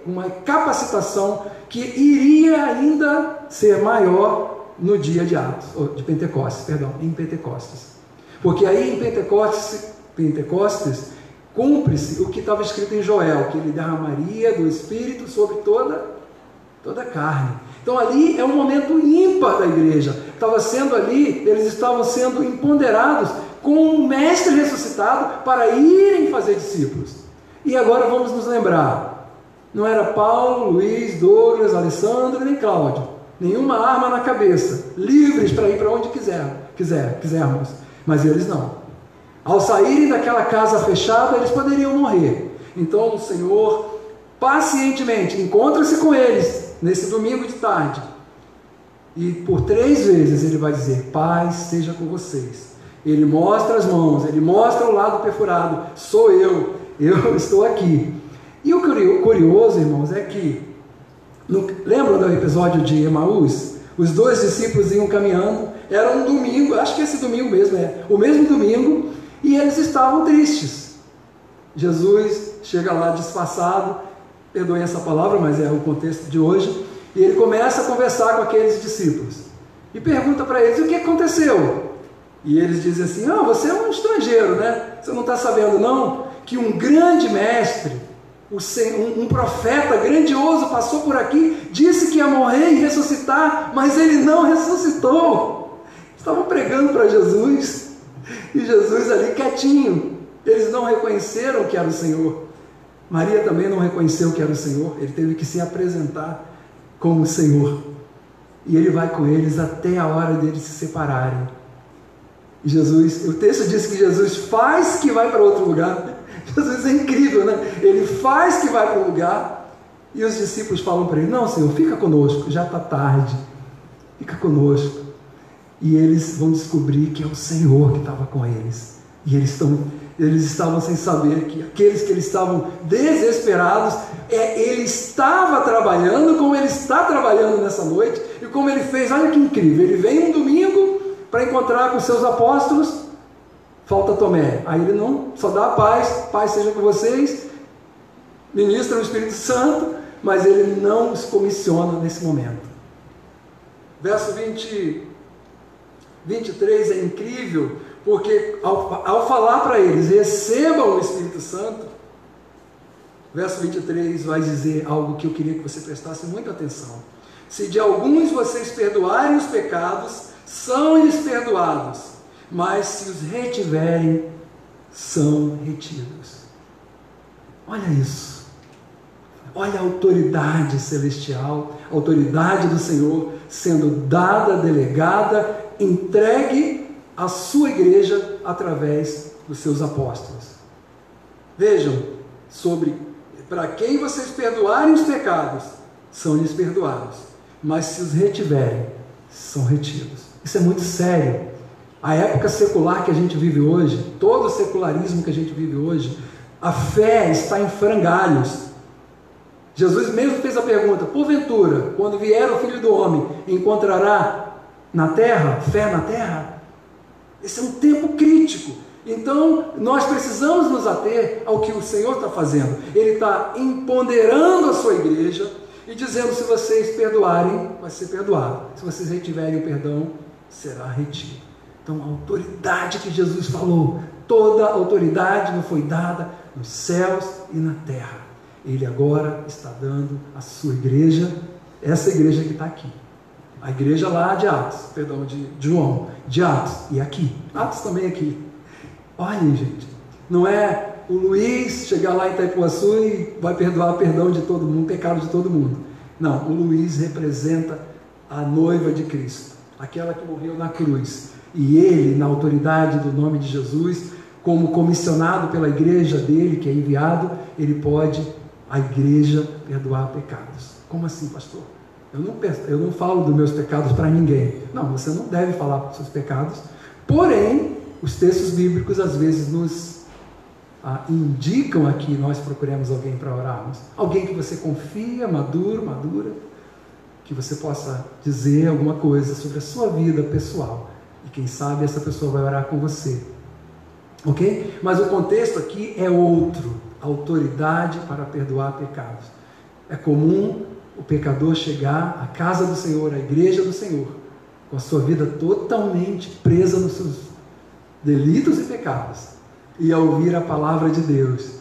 uma capacitação que iria ainda ser maior no dia de Atos, ou de Pentecostes, perdão, em Pentecostes. Porque aí em Pentecostes cumpre-se o que estava escrito em Joel, que ele derramaria do Espírito sobre toda a carne. Então ali é um momento ímpar da igreja. Eles estavam sendo empoderados com um mestre ressuscitado para irem fazer discípulos. E agora vamos nos lembrar, não era Paulo, Luiz, Douglas, Alessandro, nem Cláudio, nenhuma arma na cabeça, livres para ir para onde quisermos, mas eles não. Ao saírem daquela casa fechada, eles poderiam morrer. Então o Senhor pacientemente encontra-se com eles nesse domingo de tarde, e por 3 vezes ele vai dizer, paz seja com vocês. Ele mostra as mãos, ele mostra o lado perfurado, sou eu estou aqui. E o curioso, irmãos, é que, lembram do episódio de Emaús? Os 2 discípulos iam caminhando, era um domingo, acho que esse domingo mesmo, o mesmo domingo, e eles estavam tristes. Jesus chega lá disfarçado, perdoem essa palavra, mas é o contexto de hoje, E ele começa a conversar com aqueles discípulos e pergunta para eles: o que aconteceu? E eles dizem assim: você é um estrangeiro, né? Você não está sabendo não que um grande mestre, um profeta grandioso passou por aqui, disse que ia morrer e ressuscitar, mas ele não ressuscitou. Estavam pregando para Jesus e Jesus ali quietinho. Eles não reconheceram que era o Senhor. Maria também não reconheceu que era o Senhor. Ele teve que se apresentar como o Senhor. E ele vai com eles até a hora deles se separarem. E Jesus, o texto diz que Jesus faz que vai para outro lugar. Jesus é incrível, né? Ele faz que vai para um lugar. E os discípulos falam para ele: não, Senhor, fica conosco, já está tarde. Fica conosco. E eles vão descobrir que é o Senhor que estava com eles. E eles estavam sem saber que aqueles que eles estavam desesperados, ele estava trabalhando como ele está trabalhando nessa noite, e como ele fez. Olha que incrível, ele vem um domingo para encontrar com seus apóstolos, falta Tomé, aí ele não, só dá a paz seja com vocês, ministra o Espírito Santo, mas ele não os comissiona nesse momento. Verso 23 é incrível, porque ao falar para eles: recebam o Espírito Santo, verso 23 vai dizer algo que eu queria que você prestasse muita atenção. Se de alguns vocês perdoarem os pecados, são-lhes perdoados, mas se os retiverem, são retidos. Olha isso, olha a autoridade celestial, a autoridade do Senhor sendo dada, delegada, entregue à sua igreja através dos seus apóstolos. Vejam, para quem vocês perdoarem os pecados, são-lhes perdoados, mas se os retiverem, são retidos. Isso é muito sério. A época secular que a gente vive hoje, todo o secularismo que a gente vive hoje, a fé está em frangalhos. Jesus mesmo fez a pergunta: porventura, quando vier o Filho do Homem, encontrará na terra, fé na terra? Esse é um tempo crítico. Então, nós precisamos nos ater ao que o Senhor está fazendo. Ele está empoderando a sua igreja e dizendo: se vocês perdoarem, vai ser perdoado. Se vocês retiverem o perdão, será retido. Então, a autoridade que Jesus falou, toda a autoridade me foi dada nos céus e na terra. Ele agora está dando à sua igreja, essa igreja que está aqui. A igreja lá de Atos, perdão, de João, de Atos, e aqui. Atos também aqui. Olhem, gente, não é o Luiz chegar lá em Itaipuaçu e vai perdoar perdão de todo mundo, pecado de todo mundo. Não, o Luiz representa a noiva de Cristo, aquela que morreu na cruz. E ele, na autoridade do nome de Jesus, como comissionado pela igreja dele, que é enviado, ele pode, a igreja, perdoar pecados. Como assim, pastor? Eu não falo dos meus pecados para ninguém. Não, você não deve falar dos seus pecados. Porém, os textos bíblicos às vezes nos indicam aqui, nós procuramos alguém para orarmos. Alguém que você confia, madura, que você possa dizer alguma coisa sobre a sua vida pessoal. E quem sabe essa pessoa vai orar com você. Ok? Mas o contexto aqui é outro. Autoridade para perdoar pecados. É comum o pecador chegar à casa do Senhor, à igreja do Senhor, com a sua vida totalmente presa nos seus delitos e pecados, e a ouvir a palavra de Deus,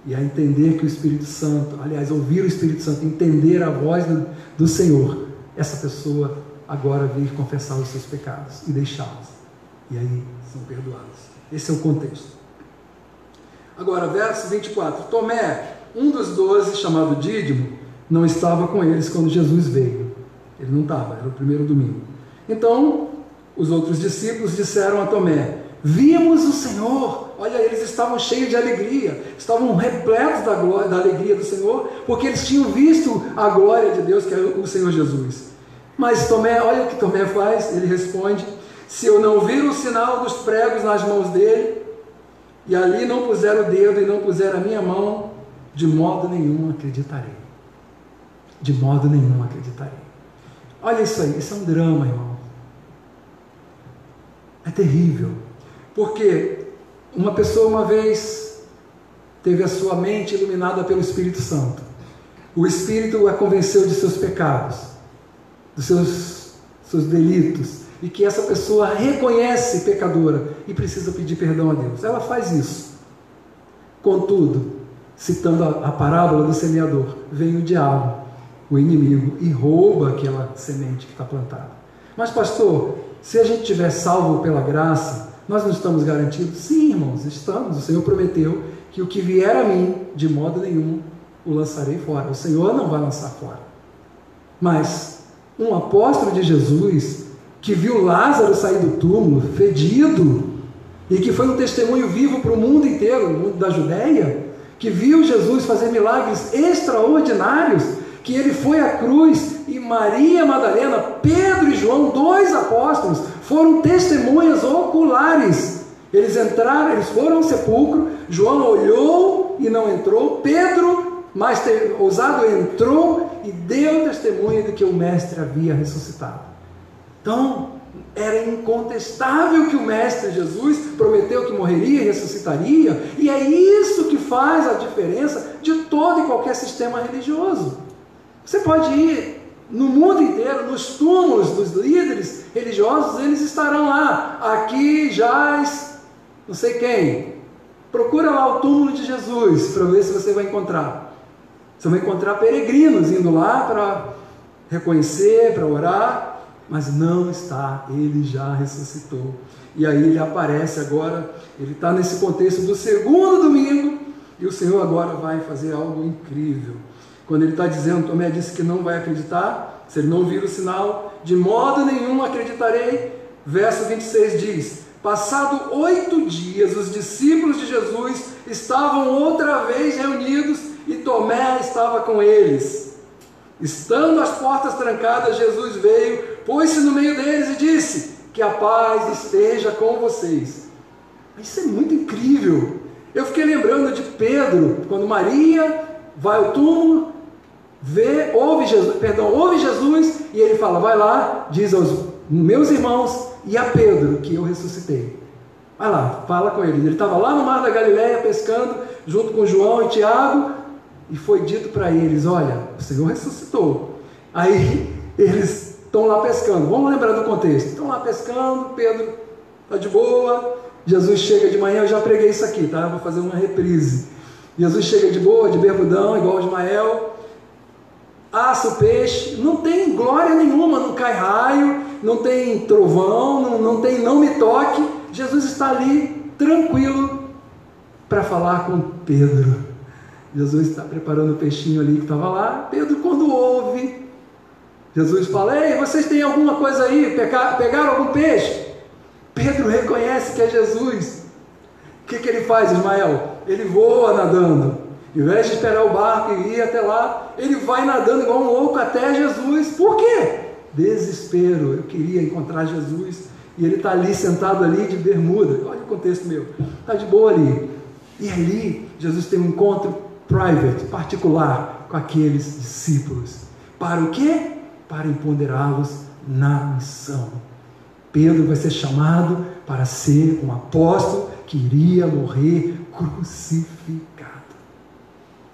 e a entender que o Espírito Santo, aliás, ouvir o Espírito Santo, entender a voz do Senhor, essa pessoa agora vir confessar os seus pecados e deixá-los, e aí são perdoados. Esse é o contexto. Agora, verso 24, Tomé, um dos 12, chamado Dídimo, não estava com eles quando Jesus veio. Ele não estava, era o primeiro domingo. Então, os outros discípulos disseram a Tomé: vimos o Senhor. Olha, eles estavam cheios de alegria, estavam repletos da glória, da alegria do Senhor, porque eles tinham visto a glória de Deus, que é o Senhor Jesus. Mas Tomé, olha o que Tomé faz, ele responde: se eu não vir o sinal dos pregos nas mãos dele, e ali não puser o dedo e não puser a minha mão, de modo nenhum acreditarei. De modo nenhum acreditarei. Olha isso aí, isso é um drama, irmão. É terrível. Porque uma pessoa uma vez teve a sua mente iluminada pelo Espírito Santo. O Espírito a convenceu de seus pecados, dos seus delitos, e que essa pessoa reconhece pecadora e precisa pedir perdão a Deus. Ela faz isso. Contudo, citando a parábola do semeador, vem o diabo, o inimigo, e rouba aquela semente que está plantada. Mas pastor, se a gente estiver salvo pela graça, nós não estamos garantidos? Sim, irmãos, estamos. O Senhor prometeu que o que vier a mim, de modo nenhum, o lançarei fora. O Senhor não vai lançar fora. Mas um apóstolo de Jesus, que viu Lázaro sair do túmulo, fedido, e que foi um testemunho vivo para o mundo inteiro, o mundo da Judéia, que viu Jesus fazer milagres extraordinários, que ele foi à cruz, e Maria Madalena, Pedro e João, 2 apóstolos, foram testemunhas oculares. Eles entraram, eles foram ao sepulcro, João olhou e não entrou, Pedro, mais ousado, entrou e deu testemunho de que o Mestre havia ressuscitado. Então, era incontestável que o Mestre Jesus prometeu que morreria e ressuscitaria, e é isso que faz a diferença de todo e qualquer sistema religioso. Você pode ir no mundo inteiro, nos túmulos dos líderes religiosos, eles estarão lá. Aqui jaz não sei quem. Procura lá o túmulo de Jesus para ver se você vai encontrar. Você vai encontrar peregrinos indo lá para reconhecer, para orar, mas não está, ele já ressuscitou. E aí ele aparece agora, ele está nesse contexto do segundo domingo, e o Senhor agora vai fazer algo incrível. Quando ele está dizendo, Tomé disse que não vai acreditar, se ele não vir o sinal, de modo nenhum acreditarei. Verso 26 diz: passado 8 dias, os discípulos de Jesus estavam outra vez reunidos e Tomé estava com eles. Estando as portas trancadas, Jesus veio, pôs-se no meio deles e disse: que a paz esteja com vocês. Isso é muito incrível. Eu fiquei lembrando de Pedro, quando Maria vai ao túmulo, ouve Jesus, e ele fala: vai lá, diz aos meus irmãos e a Pedro que eu ressuscitei. Vai lá, fala com ele. Ele estava lá no mar da Galileia pescando, junto com João e Tiago, e foi dito para eles: olha, o Senhor ressuscitou. Aí eles estão lá pescando. Vamos lembrar do contexto. Estão lá pescando, Pedro está de boa, Jesus chega de manhã. Eu já preguei isso aqui, tá? Eu vou fazer uma reprise. Jesus chega de boa, de bermudão, igual Ismael, assa o peixe, não tem glória nenhuma, não cai raio, não tem trovão, não tem não me toque. Jesus está ali tranquilo para falar com Pedro. Jesus está preparando o peixinho ali que estava lá. Pedro, quando ouve, Jesus fala: ei, vocês têm alguma coisa aí? Pegaram algum peixe? Pedro reconhece que é Jesus. O que ele faz, Ismael? Ele voa nadando. Ao invés de esperar o barco e ir até lá, ele vai nadando igual um louco até Jesus. Por quê? Desespero. Eu queria encontrar Jesus e ele está ali, sentado ali de bermuda. Olha o contexto meu. Está de boa ali. E ali, Jesus tem um encontro private, particular, com aqueles discípulos. Para o quê? Para empoderá-los na missão. Pedro vai ser chamado para ser um apóstolo que iria morrer crucificado.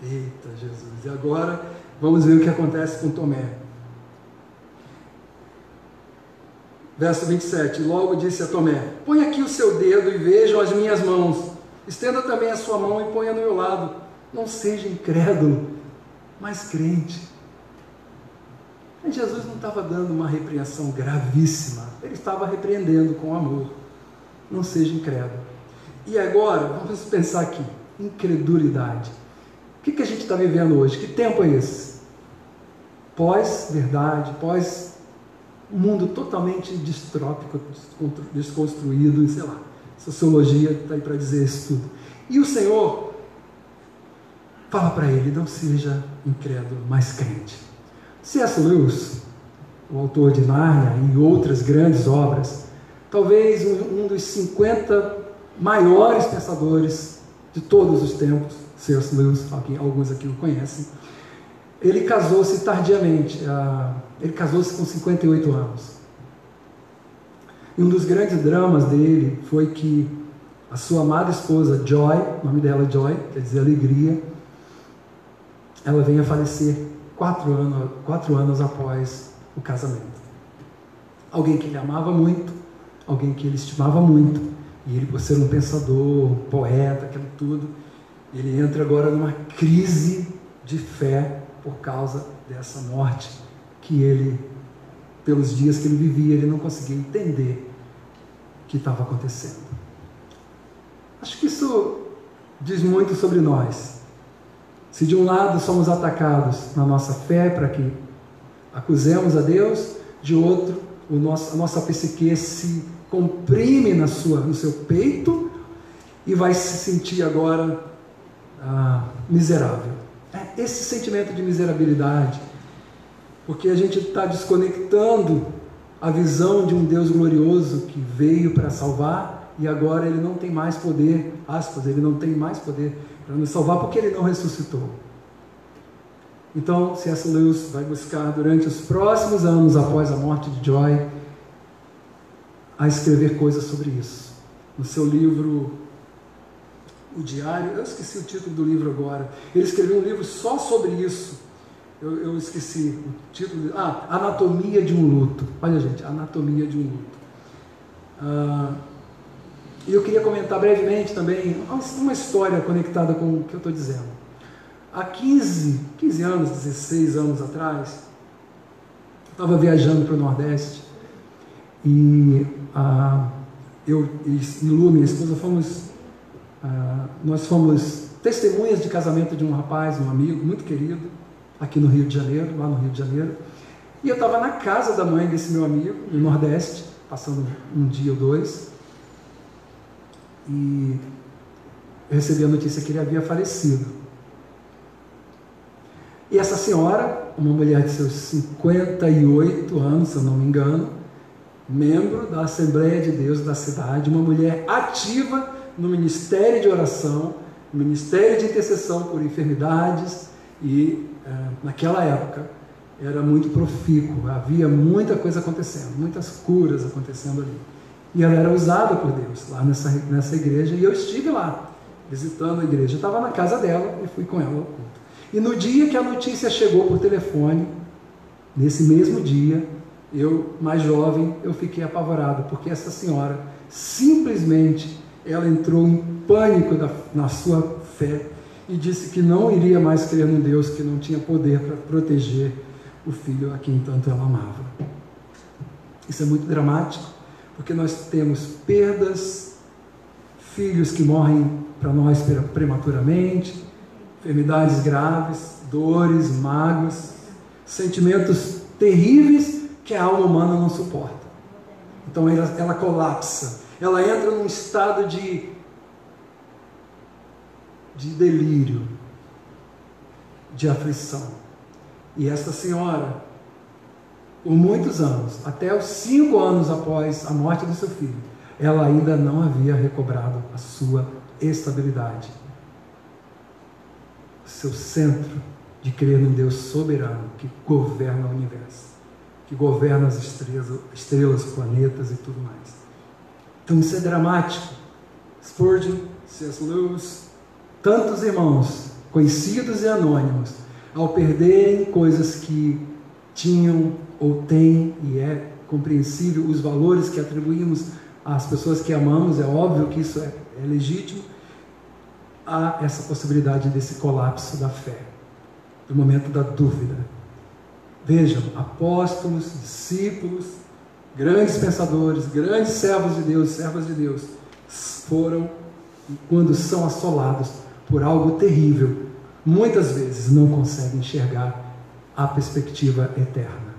Eita Jesus! E agora vamos ver o que acontece com Tomé. Verso 27: logo disse a Tomé: põe aqui o seu dedo e vejam as minhas mãos. Estenda também a sua mão e ponha no meu lado. Não seja incrédulo, mas crente. E Jesus não estava dando uma repreensão gravíssima, ele estava repreendendo com amor. Não seja incrédulo. E agora, vamos pensar aqui, incredulidade. O que a gente está vivendo hoje? Que tempo é esse? Pós-verdade, pós um mundo totalmente distrópico, desconstruído, sei lá. Sociologia está aí para dizer isso tudo. E o Senhor fala para ele: não seja incrédulo, mas crente. C.S. Lewis, o autor de Nárnia e outras grandes obras, talvez um dos 50 maiores pensadores de todos os tempos, C.S. Lewis, alguns aqui o conhecem. Ele casou-se tardiamente, ele casou-se com 58 anos. E um dos grandes dramas dele foi que a sua amada esposa, Joy, o nome dela é Joy, quer dizer alegria, ela vem a falecer 4 anos após o casamento. Alguém que ele amava muito, alguém que ele estimava muito, e ele, por ser um pensador, um poeta, aquilo tudo, ele entra agora numa crise de fé por causa dessa morte que ele, pelos dias que ele vivia, ele não conseguia entender o que estava acontecendo. Acho que isso diz muito sobre nós. Se de um lado somos atacados na nossa fé para que acusemos a Deus, de outro a nossa psique se comprime no seu peito e vai se sentir agora miserável. Esse sentimento de miserabilidade, porque a gente está desconectando a visão de um Deus glorioso que veio para salvar e agora ele não tem mais poder, ele não tem mais poder para nos salvar porque ele não ressuscitou. Então, C.S. Lewis vai buscar durante os próximos anos após a morte de Joy a escrever coisas sobre isso. No seu livro O Diário, eu esqueci o título do livro agora, ele escreveu um livro só sobre isso. Eu esqueci o título. Anatomia de um Luto. Olha, gente, Anatomia de um Luto. E eu queria comentar brevemente também uma história conectada com o que eu estou dizendo. Há 15 anos, 16 anos atrás, eu estava viajando para o Nordeste e eu e Lu, minha esposa, nós fomos testemunhas de casamento de um rapaz, um amigo muito querido, aqui no Rio de Janeiro, lá no Rio de Janeiro. E eu estava na casa da mãe desse meu amigo, no Nordeste, passando um dia ou dois, e eu recebi a notícia que ele havia falecido. E essa senhora, uma mulher de seus 58 anos, se eu não me engano, membro da Assembleia de Deus da cidade, uma mulher ativa no ministério de oração, no ministério de intercessão por enfermidades, e naquela época era muito profícuo, havia muita coisa acontecendo, muitas curas acontecendo ali. E ela era usada por Deus lá nessa igreja, e eu estive lá, visitando a igreja. Eu estava na casa dela e fui com ela ao culto. E no dia que a notícia chegou por telefone, nesse mesmo dia, eu, mais jovem, eu fiquei apavorado, porque essa senhora, simplesmente, ela entrou em pânico na sua fé e disse que não iria mais crer num Deus que não tinha poder para proteger o filho a quem tanto ela amava. Isso é muito dramático, porque nós temos perdas, filhos que morrem para nós prematuramente, enfermidades graves, dores, mágoas, sentimentos terríveis que a alma humana não suporta. Então ela colapsa, ela entra num estado de delírio, de aflição. E esta senhora, por muitos anos, até os 5 anos após a morte do seu filho, ela ainda não havia recobrado a sua estabilidade. Seu centro de crer num Deus soberano que governa o universo, que governa as estrelas, planetas e tudo mais. Então isso é dramático. Spurgeon, C.S. Lewis, tantos irmãos, conhecidos e anônimos, ao perderem coisas que tinham ou têm, e é compreensível, os valores que atribuímos às pessoas que amamos, é óbvio que isso é legítimo, há essa possibilidade desse colapso da fé, do momento da dúvida. Vejam, apóstolos, discípulos, grandes pensadores, grandes servos de Deus, foram, quando são assolados por algo terrível, muitas vezes não conseguem enxergar a perspectiva eterna.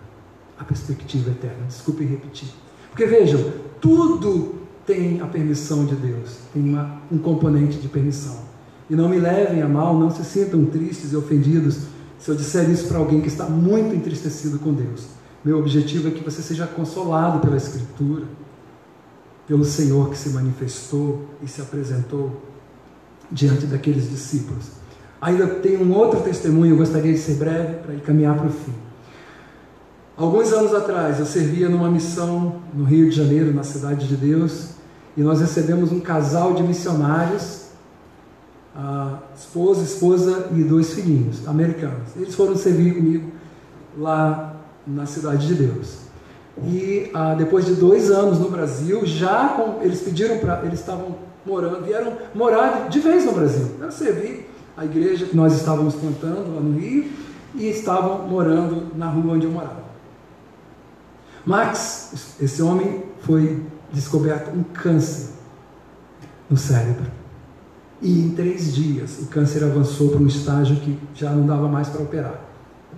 A perspectiva eterna, desculpe repetir. Porque vejam, tudo tem a permissão de Deus, tem um componente de permissão. E não me levem a mal, não se sintam tristes e ofendidos se eu disser isso para alguém que está muito entristecido com Deus. Meu objetivo é que você seja consolado pela Escritura, pelo Senhor que se manifestou e se apresentou diante daqueles discípulos. Ainda tem um outro testemunho, eu gostaria de ser breve para ir caminhar para o fim. Alguns anos atrás, eu servia numa missão no Rio de Janeiro, na Cidade de Deus, e nós recebemos um casal de missionários a esposa e 2 filhinhos americanos. Eles foram servir comigo lá na Cidade de Deus. E depois de 2 anos no Brasil, eles pediram para... Eles estavam vieram morar de vez no Brasil, para servir a igreja que nós estávamos plantando lá no Rio, e estavam morando na rua onde eu morava. Max, esse homem, foi descoberto um câncer no cérebro. E em 3 dias o câncer avançou para um estágio que já não dava mais para operar,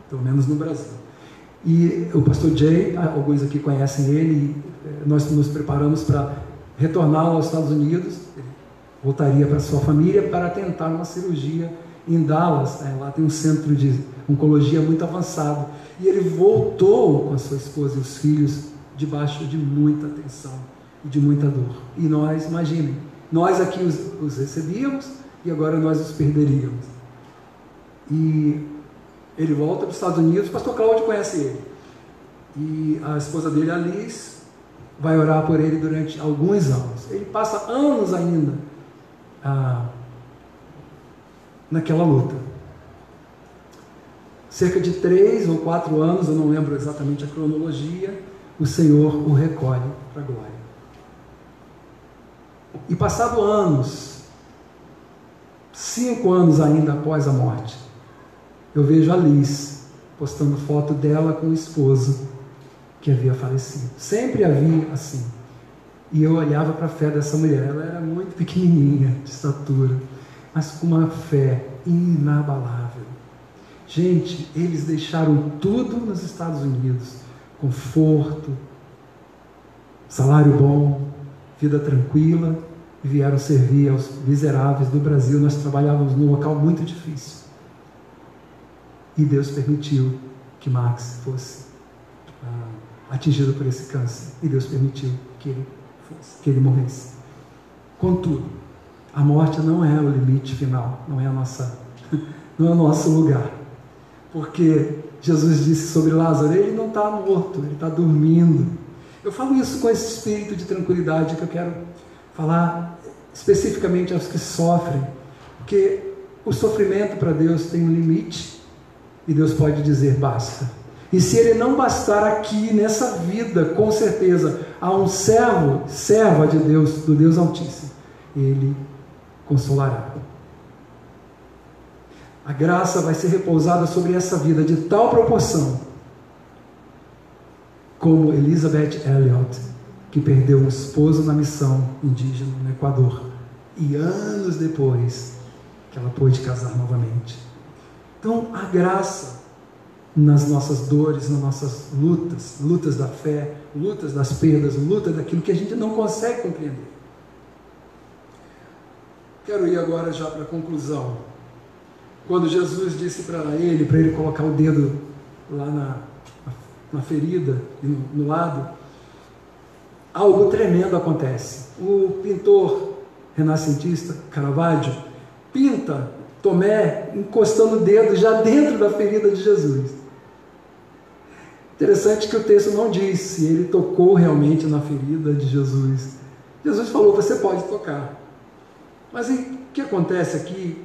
pelo menos no Brasil. E o pastor Jay, alguns aqui conhecem ele, nós nos preparamos para retornar aos Estados Unidos. Ele voltaria para sua família para tentar uma cirurgia em Dallas. Lá tem um centro de oncologia muito avançado. E ele voltou com a sua esposa e os filhos debaixo de muita tensão e de muita dor. E nós, imaginem, nós aqui os recebíamos e agora nós os perderíamos. E ele volta para os Estados Unidos, o pastor Cláudio conhece ele. E a esposa dele, Alice, vai orar por ele durante alguns anos. Ele passa anos ainda naquela luta. Cerca de 3 ou 4 anos, eu não lembro exatamente a cronologia, o Senhor o recolhe para a glória. E passado anos, 5 anos ainda após a morte, eu vejo a Liz postando foto dela com o esposo que havia falecido. Sempre a vi assim. E eu olhava para a fé dessa mulher. Ela era muito pequenininha de estatura, mas com uma fé inabalável. Gente, eles deixaram tudo nos Estados Unidos. Conforto, salário bom, vida tranquila, e vieram servir aos miseráveis do Brasil. Nós trabalhávamos num local muito difícil. E Deus permitiu que Max fosse atingido por esse câncer. E Deus permitiu que ele morresse. Contudo, a morte não é o limite final, não é o nosso lugar. Porque Jesus disse sobre Lázaro, ele não está morto, ele está dormindo. Eu falo isso com esse espírito de tranquilidade que eu quero falar especificamente aos que sofrem, porque o sofrimento para Deus tem um limite e Deus pode dizer basta. E se ele não bastar aqui nessa vida, com certeza há um serva de Deus, do Deus Altíssimo, ele consolará. A graça vai ser repousada sobre essa vida de tal proporção como Elizabeth Elliot, que perdeu um esposo na missão indígena no Equador, e anos depois que ela pôde casar novamente. Então, a graça nas nossas dores, nas nossas lutas da fé, lutas das perdas, lutas daquilo que a gente não consegue compreender. Quero ir agora já para a conclusão. Quando Jesus disse para ele colocar o dedo lá na ferida, no lado, algo tremendo acontece. O pintor renascentista Caravaggio pinta Tomé encostando o dedo já dentro da ferida de Jesus. Interessante que o texto não diz se ele tocou realmente na ferida de Jesus. Jesus falou, você pode tocar. Mas o que acontece aqui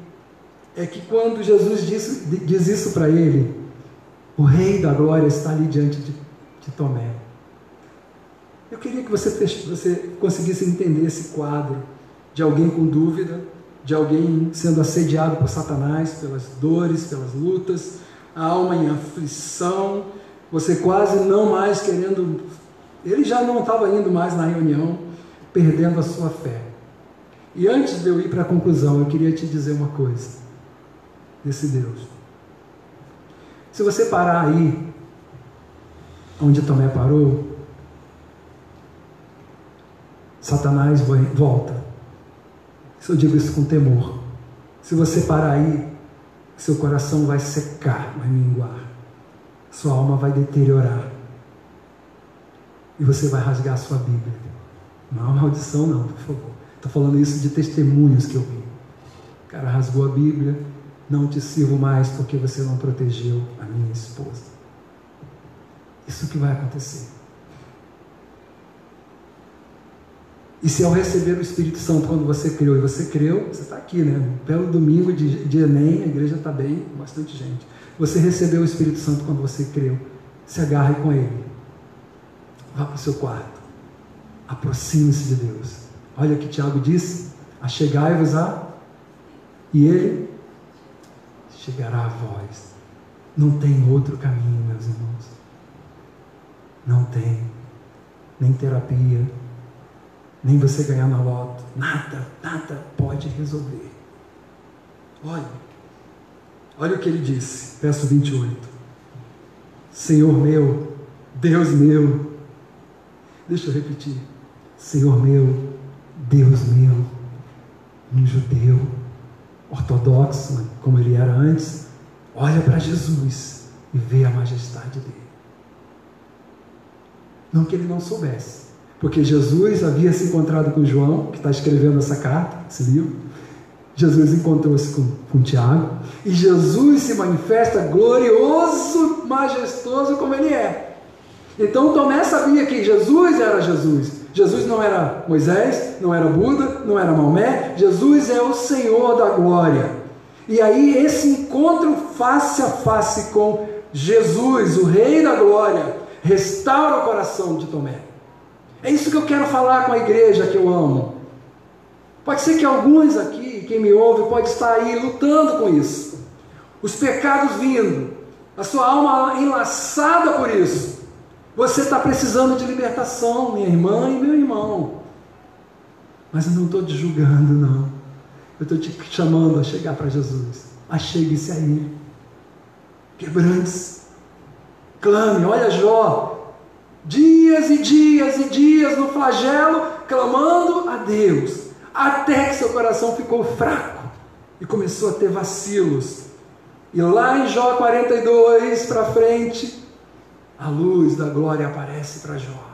é que quando Jesus diz isso para ele, o Rei da Glória está ali diante de Tomé. Eu queria que você conseguisse entender esse quadro de alguém com dúvida, de alguém sendo assediado por Satanás, pelas dores, pelas lutas, a alma em aflição, você quase não mais querendo, ele já não estava indo mais na reunião, perdendo a sua fé. E antes de eu ir para a conclusão, eu queria te dizer uma coisa desse Deus. Se você parar aí, onde Tomé parou, Satanás volta. Eu digo isso com temor. Se você parar aí, seu coração vai secar, vai minguar. Sua alma vai deteriorar. E você vai rasgar a sua Bíblia. Não é uma maldição não, por favor. Estou falando isso de testemunhos que eu vi. O cara rasgou a Bíblia, não te sirvo mais porque você não protegeu a minha esposa. Isso que vai acontecer. E se ao receber o Espírito Santo, quando você creu, e você creu, você está aqui, né? Belo domingo de Enem, a igreja está bem, bastante gente. Você recebeu o Espírito Santo quando você creu. Se agarre com Ele. Vá para o seu quarto. Aproxime-se de Deus. Olha o que Tiago disse: achegai-vos a... e Ele chegará a vós. Não tem outro caminho, meus irmãos. Não tem. Nem terapia, nem você ganhar na loto. Nada pode resolver. Olha o que ele disse, verso 28. Senhor meu, Deus meu. Deixa eu repetir. Senhor meu, Deus meu. Um judeu ortodoxo, como ele era antes, olha para Jesus e vê a majestade dele. Não que ele não soubesse, porque Jesus havia se encontrado com João, que está escrevendo essa carta, esse livro. Jesus encontrou-se com Tiago, e Jesus se manifesta glorioso, majestoso como ele é. Então Tomé sabia que Jesus era Jesus. Jesus não era Moisés, não era Buda, não era Maomé. Jesus é o Senhor da glória. E aí esse encontro face a face com Jesus, o Rei da glória, restaura o coração de Tomé. É isso que eu quero falar com a igreja que eu amo. Pode ser que alguns aqui, quem me ouve, pode estar aí lutando com isso. Os pecados vindo, a sua alma enlaçada por isso. Você está precisando de libertação, minha irmã e meu irmão. Mas eu não estou te julgando, não. Eu estou te chamando a chegar para Jesus. Achegue-se a Ele. Quebrante-se. Clame, olha Jó, dias e dias e dias no flagelo, clamando a Deus, até que seu coração ficou fraco e começou a ter vacilos. E lá em Jó 42 para frente, a luz da glória aparece para Jó.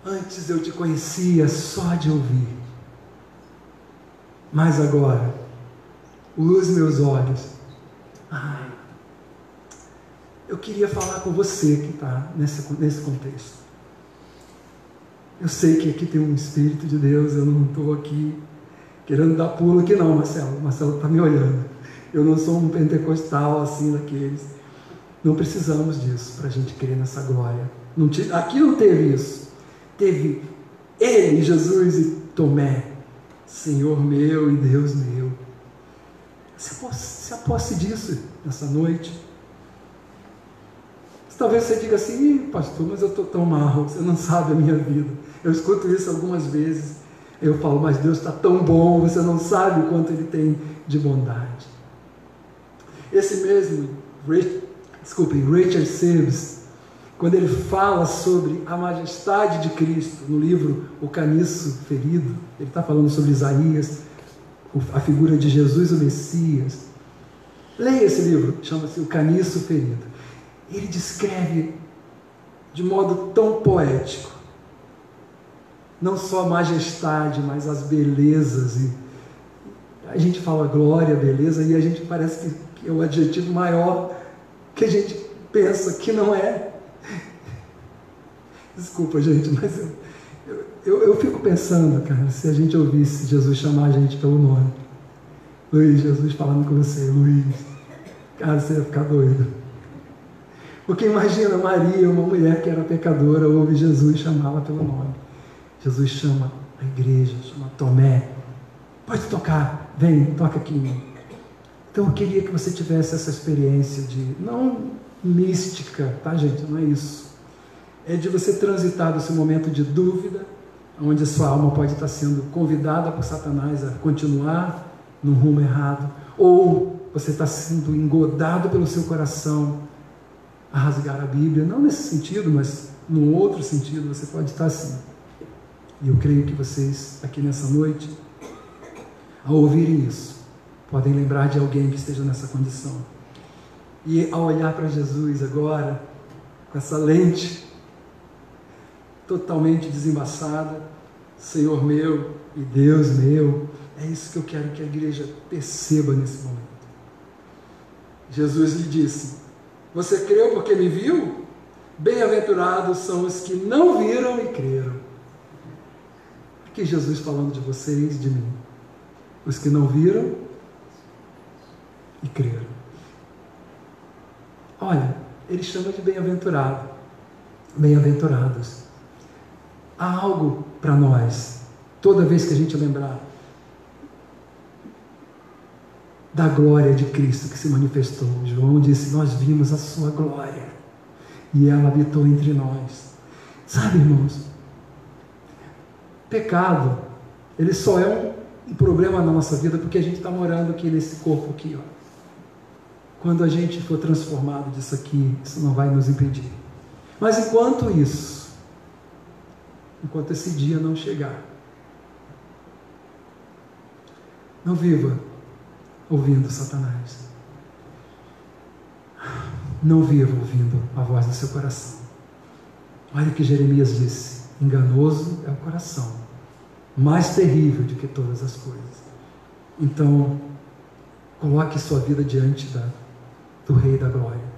Antes eu te conhecia só de ouvir, mas agora os meus olhos. Eu queria falar com você que está nesse contexto. Eu sei que aqui tem um Espírito de Deus, eu não estou aqui querendo dar pulo aqui não, Marcelo. O Marcelo está me olhando. Eu não sou um pentecostal assim daqueles. Não precisamos disso para a gente crer nessa glória. Aqui não teve isso. Teve Ele, Jesus e Tomé. Senhor meu e Deus meu. Se aposse disso nessa noite. Talvez você diga assim, pastor, mas eu estou tão mal, você não sabe a minha vida. Eu escuto isso algumas vezes. Eu falo, mas Deus está tão bom, você não sabe o quanto Ele tem de bondade. Esse mesmo, Richard Sibbes, quando ele fala sobre a majestade de Cristo, no livro O Caniço Ferido, ele está falando sobre Isaías, a figura de Jesus, o Messias. Leia esse livro, chama-se O Caniço Ferido. Ele descreve de modo tão poético, não só a majestade, mas as belezas. E a gente fala glória, beleza, e a gente parece que é o adjetivo maior que a gente pensa que não é. Desculpa, gente, mas eu fico pensando, cara, se a gente ouvisse Jesus chamar a gente pelo nome. Luiz, Jesus falando com você, Luiz. Cara, você ia ficar doido. Porque imagina Maria, uma mulher que era pecadora, ouve Jesus chamá-la pelo nome. Jesus chama a igreja, chama Tomé. Pode tocar, vem, toca aqui em mim. Então eu queria que você tivesse essa experiência de, não mística, tá gente, não é isso. É de você transitar desse momento de dúvida, onde a sua alma pode estar sendo convidada por Satanás a continuar num rumo errado, ou você está sendo engodado pelo seu coração a rasgar a Bíblia, não nesse sentido, mas num outro sentido, você pode estar assim. E eu creio que vocês, aqui nessa noite, ao ouvirem isso, podem lembrar de alguém que esteja nessa condição. E ao olhar para Jesus agora, com essa lente totalmente desembaçada, Senhor meu e Deus meu, é isso que eu quero que a igreja perceba nesse momento. Jesus lhe disse: você creu porque me viu? Bem-aventurados são os que não viram e creram. Aqui Jesus falando de vocês e de mim. Os que não viram e creram. Olha, ele chama de bem-aventurado. Bem-aventurados. Há algo para nós, toda vez que a gente lembrar da glória de Cristo que se manifestou. João disse: nós vimos a sua glória e ela habitou entre nós. Sabe, irmãos, pecado, ele só é um problema na nossa vida porque a gente está morando aqui nesse corpo aqui, ó. Quando a gente for transformado disso aqui, isso não vai nos impedir. Mas enquanto esse dia não chegar, não viva ouvindo Satanás. Não viva ouvindo a voz do seu coração. Olha o que Jeremias disse: enganoso é o coração, mais terrível do que todas as coisas. Então, coloque sua vida diante do Rei da Glória.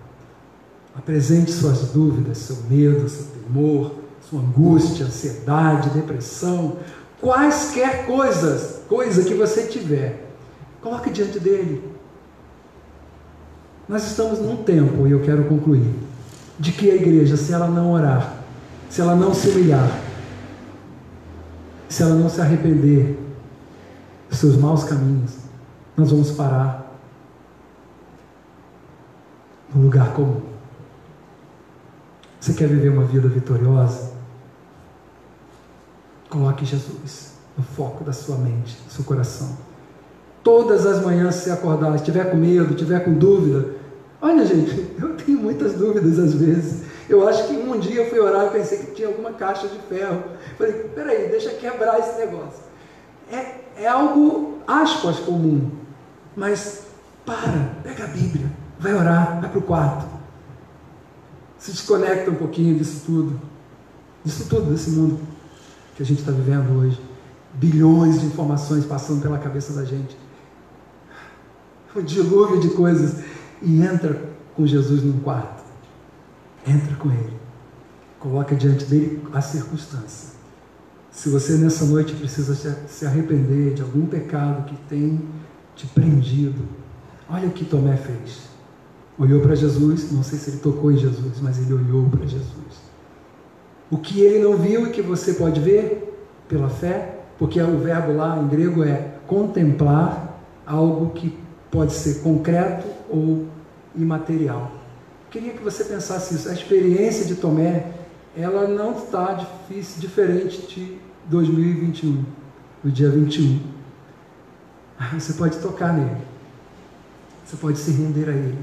Apresente suas dúvidas, seu medo, seu temor, sua angústia, ansiedade, depressão, quaisquer coisa que você tiver, coloque diante dele. Nós estamos num tempo, e eu quero concluir, de que a igreja, se ela não orar, se ela não se humilhar, se ela não se arrepender dos seus maus caminhos, nós vamos parar no lugar comum. Você quer viver uma vida vitoriosa? Coloque Jesus no foco da sua mente, do seu coração. Todas as manhãs, se acordar, se tiver com medo, tiver com dúvida, olha, gente, eu tenho muitas dúvidas às vezes. Eu acho que um dia eu fui orar e pensei que tinha alguma caixa de ferro. Falei, peraí, deixa quebrar esse negócio. É algo, aspas, comum. Mas pega a Bíblia, vai orar, vai para o quarto. Se desconecta um pouquinho disso tudo, desse mundo que a gente está vivendo hoje. Bilhões de informações passando pela cabeça da gente. Um dilúvio de coisas. E entra com Jesus num quarto. Entra com Ele. Coloca diante dele a circunstância. Se você nessa noite precisa se arrepender de algum pecado que tem te prendido, olha o que Tomé fez. Olhou para Jesus, não sei se ele tocou em Jesus, mas ele olhou para Jesus. O que ele não viu e que você pode ver pela fé, porque o verbo lá em grego é contemplar algo que pode ser concreto ou imaterial. Queria que você pensasse isso. A experiência de Tomé, ela não está diferente de 2021, no dia 21. Você pode tocar nele. Você pode se render a ele.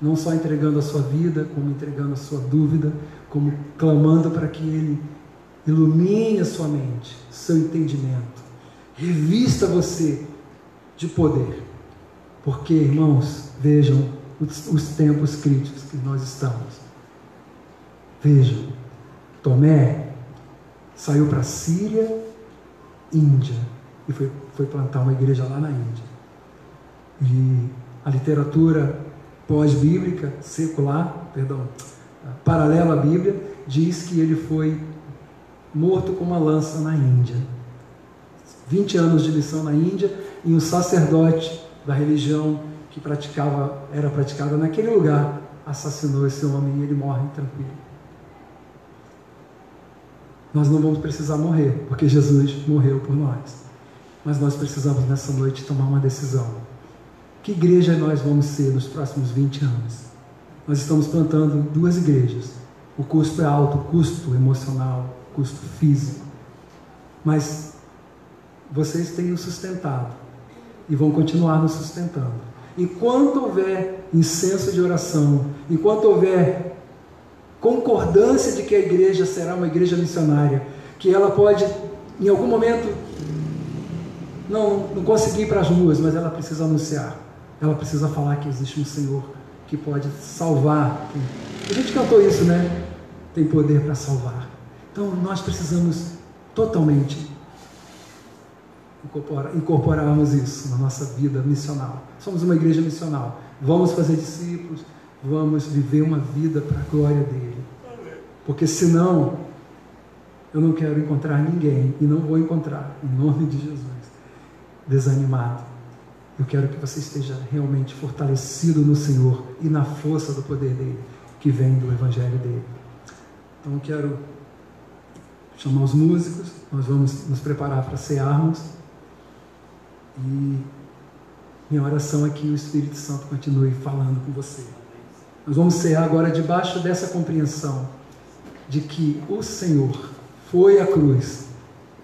Não só entregando a sua vida, como entregando a sua dúvida, como clamando para que ele ilumine a sua mente, seu entendimento, revista você de poder. Porque, irmãos, vejam os tempos críticos que nós estamos. Vejam, Tomé saiu para a Síria, Índia, e foi plantar uma igreja lá na Índia. E a literatura pós-bíblica, paralela à Bíblia, diz que ele foi morto com uma lança na Índia. 20 anos de missão na Índia, e um sacerdote da religião que era praticada naquele lugar, assassinou esse homem e ele morre tranquilo. Nós não vamos precisar morrer, porque Jesus morreu por nós. Mas nós precisamos nessa noite tomar uma decisão. Que igreja nós vamos ser nos próximos 20 anos? Nós estamos plantando 2 igrejas. O custo é alto, custo emocional, custo físico. Mas vocês têm nos sustentado e vão continuar nos sustentando. Enquanto houver incenso de oração, enquanto houver concordância de que a igreja será uma igreja missionária, que ela pode, em algum momento, não conseguir ir para as ruas, mas ela precisa anunciar, ela precisa falar que existe um Senhor que pode salvar. A gente cantou isso, né? Tem poder para salvar. Então nós precisamos totalmente incorporarmos isso na nossa vida missional. Somos uma igreja missional. Vamos fazer discípulos, vamos viver uma vida para a glória dele. Porque senão Eu não quero encontrar ninguém, e não vou encontrar, em nome de Jesus, desanimado. Eu quero que você esteja realmente fortalecido no Senhor e na força do poder dele, que vem do Evangelho dele. Então eu quero chamar os músicos, nós vamos nos preparar para cearmos, e minha oração é que o Espírito Santo continue falando com você. Nós vamos cear agora debaixo dessa compreensão de que o Senhor foi à cruz,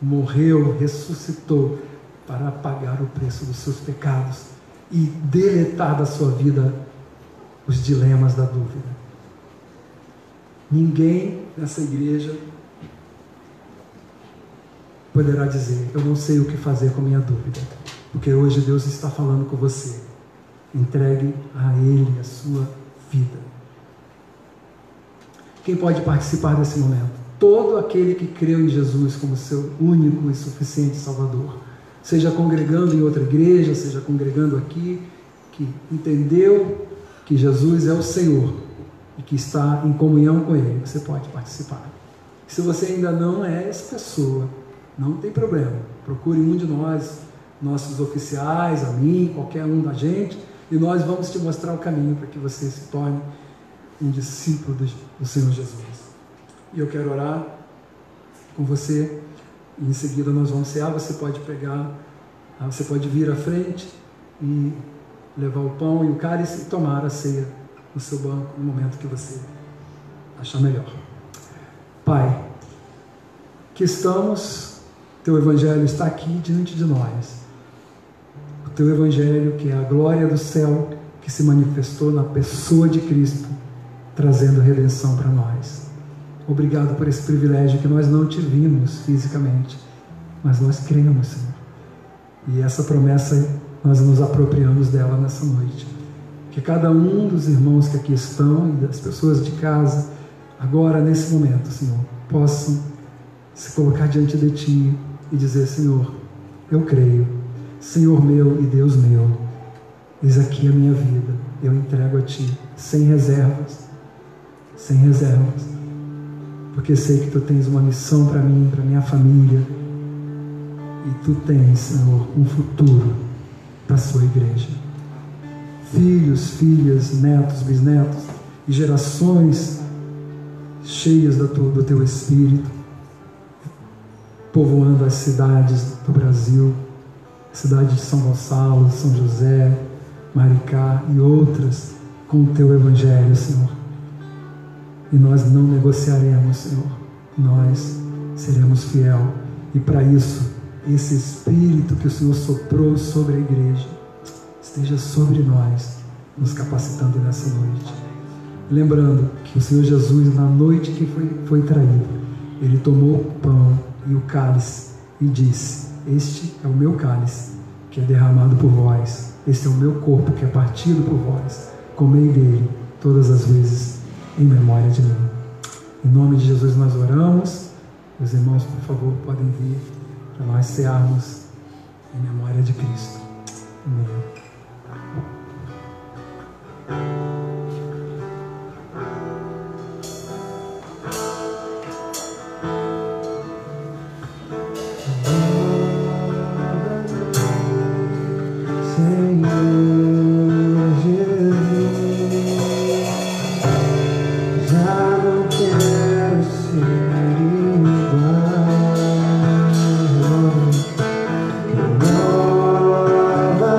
morreu, ressuscitou para pagar o preço dos seus pecados e deletar da sua vida os dilemas da dúvida. Ninguém nessa igreja poderá dizer: eu não sei o que fazer com a minha dúvida, porque hoje Deus está falando com você. Entregue a Ele a sua vida. Quem pode participar desse momento? Todo aquele que creu em Jesus como seu único e suficiente Salvador, seja congregando em outra igreja, seja congregando aqui, que entendeu que Jesus é o Senhor e que está em comunhão com Ele, você pode participar. Se você ainda não é essa pessoa, não tem problema, procure um de nós, nossos oficiais, a mim, qualquer um da gente, e nós vamos te mostrar o caminho para que você se torne um discípulo do Senhor Jesus. E eu quero orar com você, e em seguida nós vamos cear. Você pode pegar, você pode vir à frente e levar o pão e o cálice e tomar a ceia no seu banco, no momento que você achar melhor. Pai, que teu Evangelho está aqui diante de nós. O teu Evangelho, que é a glória do céu, que se manifestou na pessoa de Cristo, trazendo redenção para nós. Obrigado por esse privilégio que nós não te vimos fisicamente, mas nós cremos, Senhor. E essa promessa, nós nos apropriamos dela nessa noite. Que cada um dos irmãos que aqui estão e das pessoas de casa, agora, nesse momento, Senhor, possam se colocar diante de Ti e dizer: Senhor, eu creio, Senhor meu e Deus meu, eis aqui a minha vida, eu entrego a Ti, sem reservas, porque sei que Tu tens uma missão para mim, para minha família, e Tu tens, Senhor, um futuro para a Sua igreja. Filhos, filhas, netos, bisnetos e gerações cheias do Teu Espírito, povoando as cidades do Brasil, a cidade de São Gonçalo, São José, Maricá e outras, com o Teu Evangelho, Senhor. E nós não negociaremos, Senhor, nós seremos fiel, e para isso, esse Espírito que o Senhor soprou sobre a igreja, esteja sobre nós, nos capacitando nessa noite. Lembrando que o Senhor Jesus, na noite que foi traído, Ele tomou o pão e o cálice e disse: este é o meu cálice, que é derramado por vós, este é o meu corpo, que é partido por vós, comei dele todas as vezes em memória de mim. Em nome de Jesus nós oramos. Os irmãos, por favor, podem vir para nós cearmos em memória de Cristo. Amém. Nova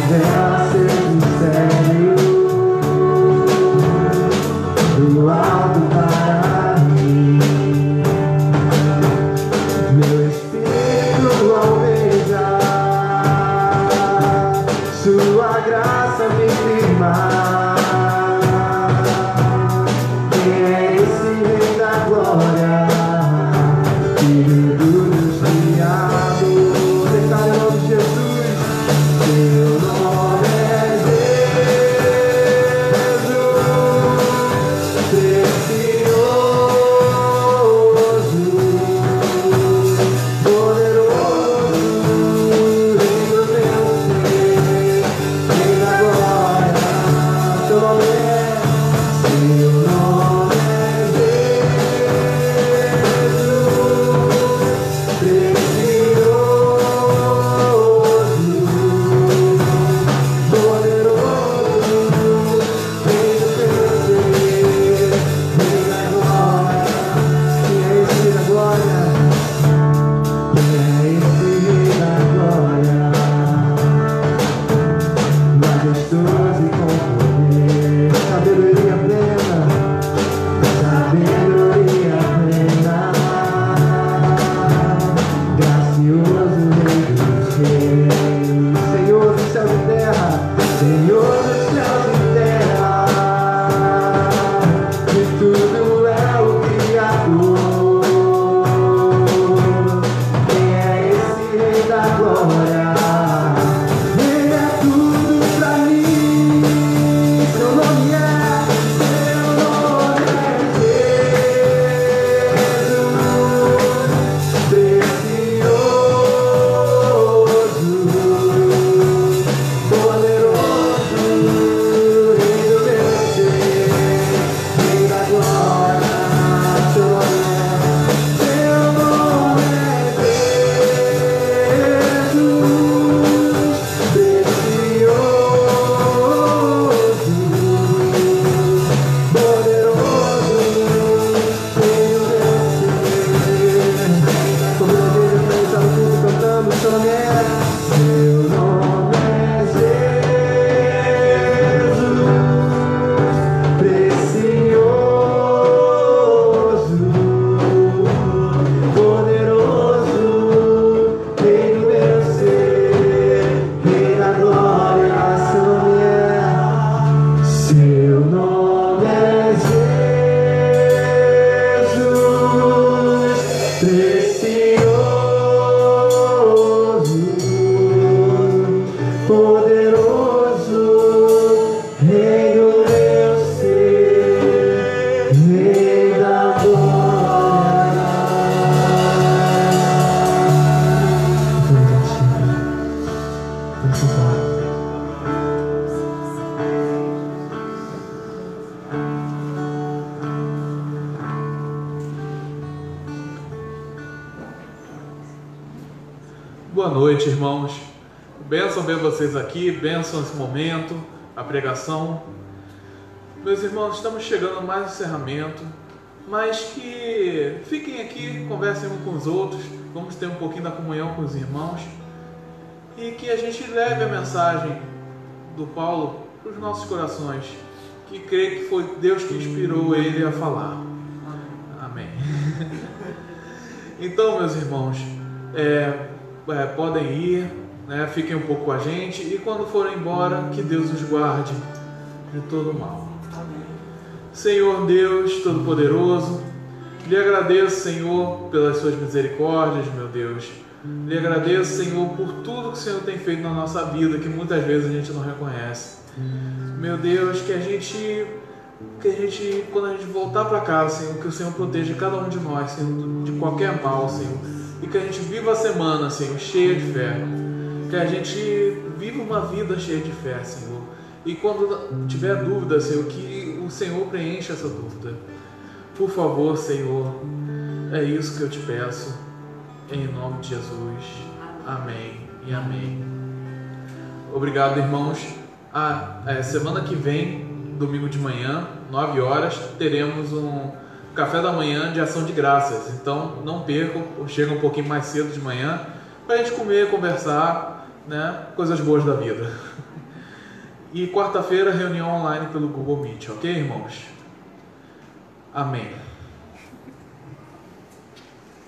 revela seu mistério do alto para mim. Meu espírito almeja sua graça me firmar. Quem é esse Rei da Glória? Filho do Deus criado. Declara o nome de Jesus. Seu nome é Jesus, precioso, poderoso, Rei do vencer, Rei da glória. Seu nome é, seu nome é Jesus, precioso, majestoso e com poder, sabedoria plena, gracioso Rei dos reis, Senhor dos céus e terra, Senhor dos céus e terra, de tudo é o Criador. Quem é esse Rei da glória? Boa noite, irmãos. Bênção ver vocês aqui, bênção esse momento, a pregação. Meus irmãos, estamos chegando a mais um encerramento, mas que fiquem aqui, conversem uns com os outros, vamos ter um pouquinho da comunhão com os irmãos e que a gente leve a mensagem do Paulo para os nossos corações, que creio que foi Deus que inspirou ele a falar. Amém. Então, meus irmãos, podem ir, né? Fiquem um pouco com a gente e quando forem embora, que Deus os guarde de todo mal. Senhor Deus Todo-Poderoso, lhe agradeço, Senhor, pelas suas misericórdias, meu Deus. Lhe agradeço, Senhor, por tudo que o Senhor tem feito na nossa vida, que muitas vezes a gente não reconhece. Meu Deus, que a gente, quando a gente voltar para casa, Senhor, que o Senhor proteja cada um de nós, Senhor, de qualquer mal, Senhor. E que a gente viva a semana, Senhor, cheia de fé. Que a gente viva uma vida cheia de fé, Senhor. E quando tiver dúvida, Senhor, que o Senhor preencha essa dúvida. Por favor, Senhor, é isso que eu te peço. Em nome de Jesus. Amém e amém. Obrigado, irmãos. Semana que vem, domingo de manhã, 9 horas, teremos um café da manhã de ação de graças. Então, não percam, chega um pouquinho mais cedo de manhã, para a gente comer, conversar, né? Coisas boas da vida. E quarta-feira, reunião online pelo Google Meet, ok, irmãos? Amém.